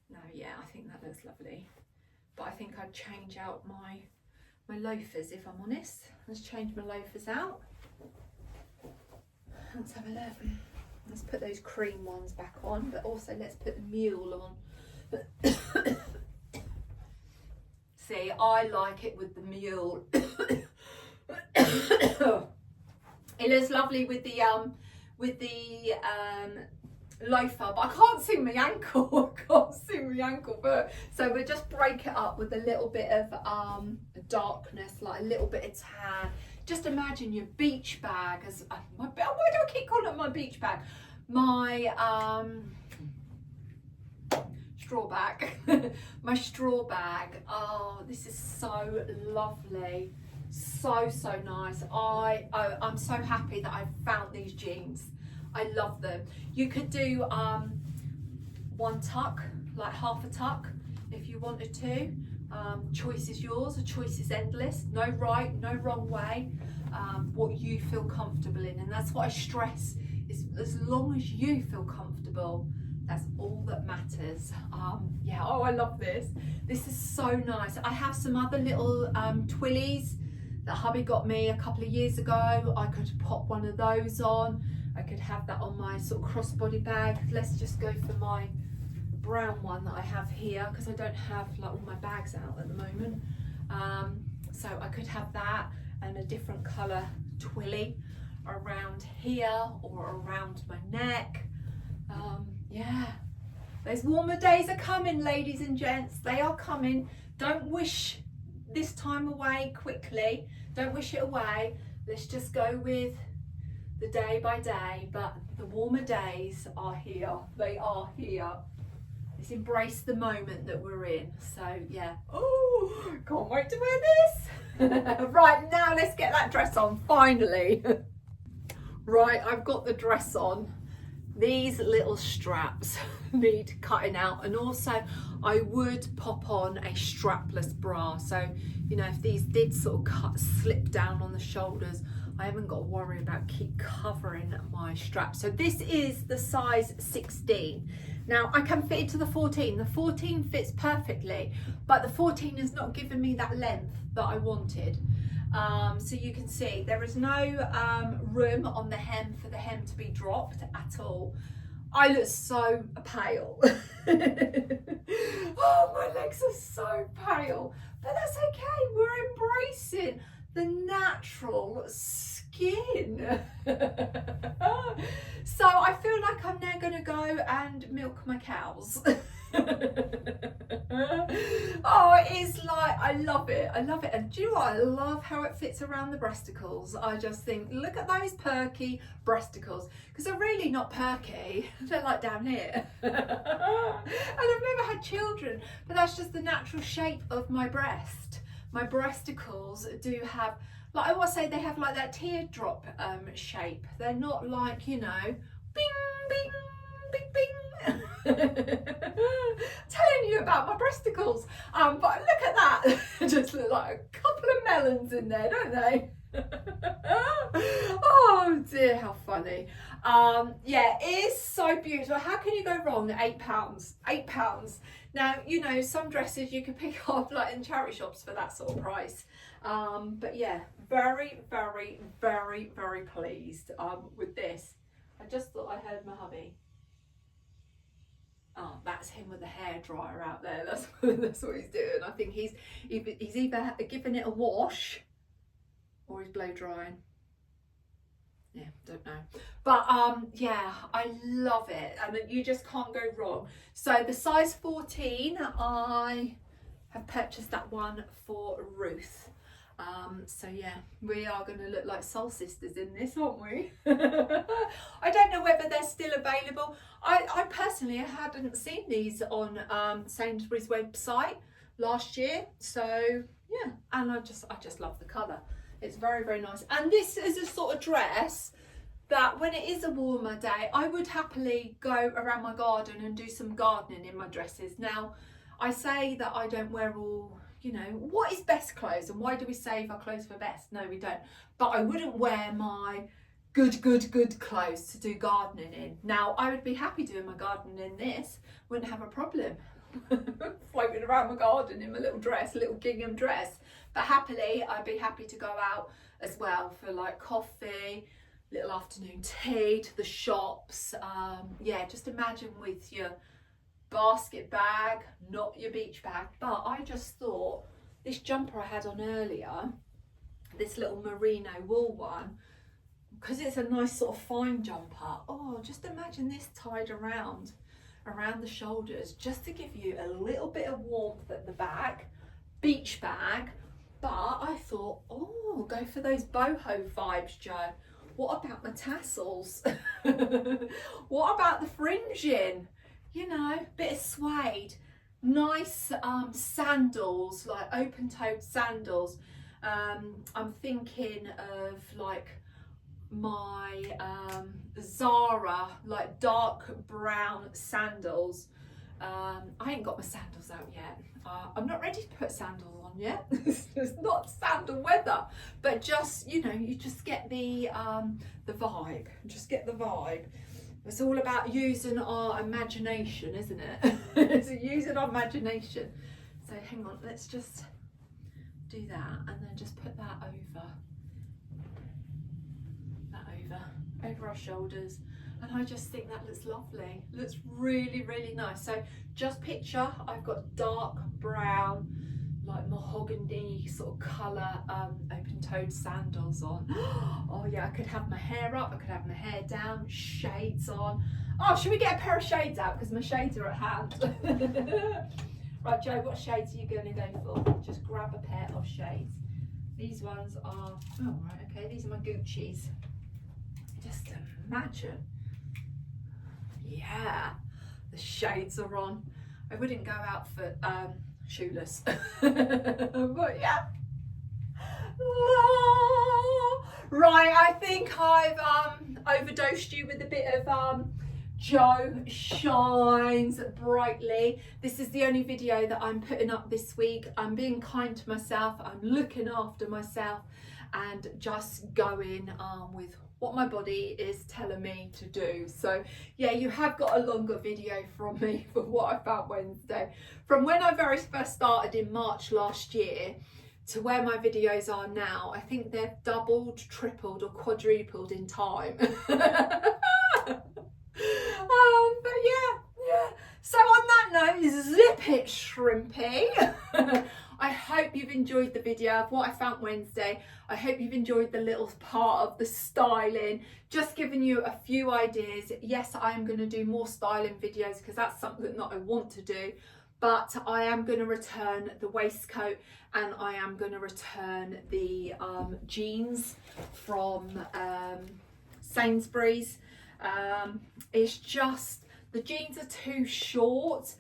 No, yeah, I think that looks lovely. But I think I'd change out my loafers if I'm honest. Let's change my loafers out. Let's have a look. Let's put those cream ones back on, but also let's put the mule on. See, I like it with the mule. It looks lovely with the loafer, but I can't see my ankle. But so we'll just break it up with a little bit of darkness, like a little bit of tan. Just imagine your beach bag as why do I keep calling it my beach bag? My straw bag. My straw bag. Oh, this is so lovely. So nice. I'm so happy that I found these jeans. I love them. You could do one tuck, like half a tuck if you wanted to. Choice is yours, a choice is endless. No right, no wrong way. What you feel comfortable in, and that's what I stress, is as long as you feel comfortable, that's all that matters. Yeah, oh, I love this. This is so nice. I have some other little twillies that hubby got me a couple of years ago. I could pop one of those on. I could have that on my sort of crossbody bag. Let's just go for my brown one that I have here, because I don't have like all my bags out at the moment. So I could have that and a different colour twilly around here or around my neck. Yeah, those warmer days are coming, ladies and gents. They are coming. Don't wish this time away quickly. Don't wish it away. Let's just go with the day by day. But the warmer days are here. They are here. Let's embrace the moment that we're in. So yeah. Oh, can't wait to wear this. Right, now let's get that dress on, finally. Right, I've got the dress on. These little straps need cutting out, and also I would pop on a strapless bra, so you know, if these did sort of slip down on the shoulders, I haven't got to worry about keep covering my strap. So this is the size 16. Now I can fit it to the 14. The 14 fits perfectly, but the 14 has not given me that length that I wanted. So you can see there is no room on the hem for the hem to be dropped at all. I look so pale. Oh, my legs are so pale, but that's okay. We're embracing the natural skin. So I feel like I'm now going to go and milk my cows. Oh, it is like, I love it. I love it. And do you know what? I love how it fits around the breasticles. I just think, look at those perky breasticles, because they're really not perky. They're like down here. And I've never had children, but that's just the natural shape of my breast. My breasticles do have, like I always say, they have like that teardrop shape. They're not like, you know, bing, bing, bing, bing. Telling you about my breasticles, but look at that. Just look like a couple of melons in there, don't they? Oh dear, how funny. Yeah, it is so beautiful. How can you go wrong? £8. £8. Now, you know, some dresses you can pick up like in charity shops for that sort of price. But yeah, very, very, very, very pleased with this. I just thought I heard my hubby. Oh, that's him with the hairdryer out there. That's what he's doing. I think he's either giving it a wash or he's blow drying. Yeah, don't know. But yeah, I love it. I mean, you just can't go wrong. So the size 14, I have purchased that one for Ruth. So yeah, we are going to look like soul sisters in this, aren't we? I don't know whether they're still available. I personally hadn't seen these on Sainsbury's website last year, so yeah, and I just love the colour. It's very, very nice. And this is a sort of dress that when it is a warmer day, I would happily go around my garden and do some gardening in my dresses. Now, I say that I don't wear all, you know, what is best clothes, and why do we save our clothes for best? No, we don't. But I wouldn't wear my good clothes to do gardening in. Now, I would be happy doing my gardening in this, wouldn't have a problem. Floating around my garden in my little dress, little gingham dress. But happily, I'd be happy to go out as well for like coffee, little afternoon tea, to the shops. Yeah, just imagine with your basket bag, not your beach bag. But I just thought this jumper I had on earlier, this little merino wool one, because it's a nice sort of fine jumper. Oh, just imagine this tied around the shoulders, just to give you a little bit of warmth at the back. Beach bag. But I thought, oh, go for those boho vibes, Jo. What about my tassels? What about the fringing? You know, bit of suede, nice sandals, like open-toed sandals. I'm thinking of like my Zara like dark brown sandals. I ain't got my sandals out yet. I'm not ready to put sandals on yet. It's not sandal weather, but just, you know, you just get the vibe. Just get the vibe. It's all about using our imagination, isn't it? It's using our imagination. So hang on, let's just do that and then just put that over our shoulders. And I just think that looks lovely. Looks really, really nice. So just picture I've got dark brown, like mahogany sort of colour, open-toed sandals on. Oh yeah, I could have my hair up, I could have my hair down, shades on. Oh, should we get a pair of shades out? Because my shades are at hand. Right, Jo, what shades are you going to go for? Just grab a pair of shades. These ones are, oh right, okay, these are my Gucci's. Just imagine. Yeah, the shades are on. I wouldn't go out for shoeless. But yeah. Right, I think I've overdosed you with a bit of Jo Shines Brightly. This is the only video that I'm putting up this week. I'm being kind to myself, I'm looking after myself and just going with what my body is telling me to do. So yeah, you have got a longer video from me for what I found Wednesday. From when I very first started in March last year to where my videos are now, I think they've doubled, tripled or quadrupled in time. But yeah. So on that note, zip it, shrimpy. I hope you've enjoyed the video of what I found Wednesday. I hope you've enjoyed the little part of the styling, just giving you a few ideas. Yes, I am going to do more styling videos because that's something that I want to do, but I am going to return the waistcoat and I am going to return the jeans from Sainsbury's. It's just, the jeans are too short.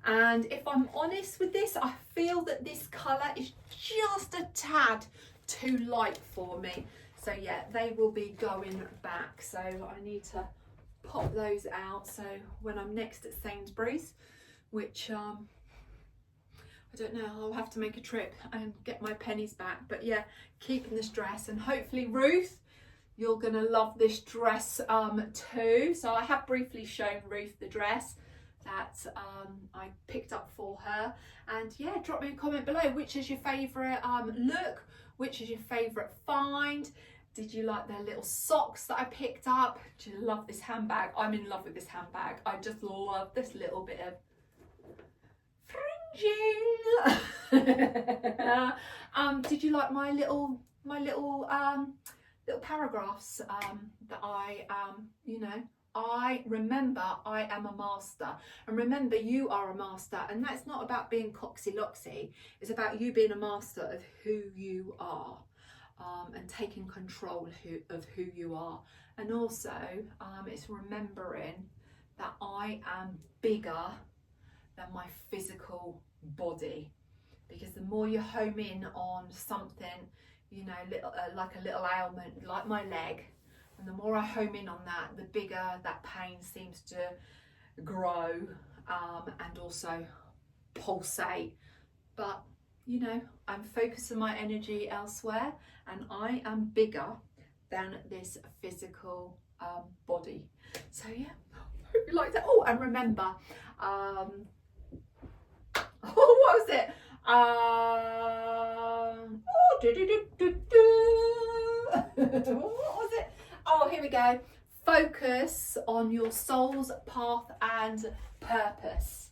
And if I'm honest with this, I feel that this colour is just a tad too light for me. So yeah, they will be going back. So I need to pop those out. So when I'm next at Sainsbury's, which I don't know, I'll have to make a trip and get my pennies back. But yeah, keeping this dress, and hopefully Ruth, you're gonna love this dress too. So I have briefly shown Ruth the dress that I picked up for her, and yeah, drop me a comment below. Which is your favourite look? Which is your favourite find? Did you like their little socks that I picked up? Do you love this handbag? I'm in love with this handbag. I just love this little bit of fringing. Did you like my little paragraphs that I you know, I remember I am a master, and remember you are a master, and that's not about being coxy-loxy. It's about you being a master of who you are, and taking control of who you are. And also it's remembering that I am bigger than my physical body, because the more you home in on something, you know, little, like a little ailment like my leg, and the more I home in on that, the bigger that pain seems to grow and also pulsate. But you know, I'm focusing my energy elsewhere, and I am bigger than this physical body. So yeah, hope you liked it. Oh, and remember, what was it? What was it? Oh, here we go. Focus on your soul's path and purpose.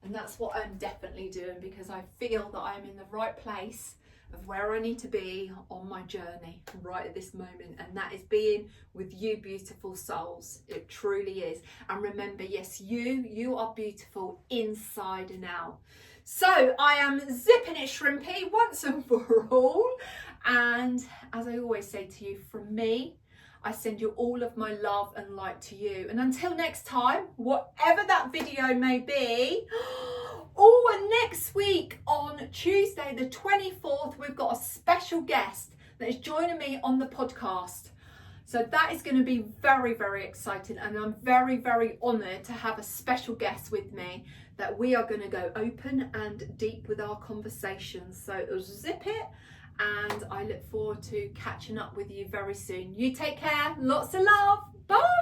And that's what I'm definitely doing, because I feel that I'm in the right place of where I need to be on my journey right at this moment, and that is being with you beautiful souls. It truly is. And remember, yes, you are beautiful inside and out. So I am zipping it, shrimpy, once and for all. And as I always say to you, from me, I send you all of my love and light to you. And until next time, whatever that video may be, oh, and next week on Tuesday the 24th, we've got a special special guest that is joining me on the podcast. So that is going to be very, very exciting, and I'm very, very honoured to have a special guest with me that we are going to go open and deep with our conversations. So zip it, and I look forward to catching up with you very soon. You take care, lots of love, bye.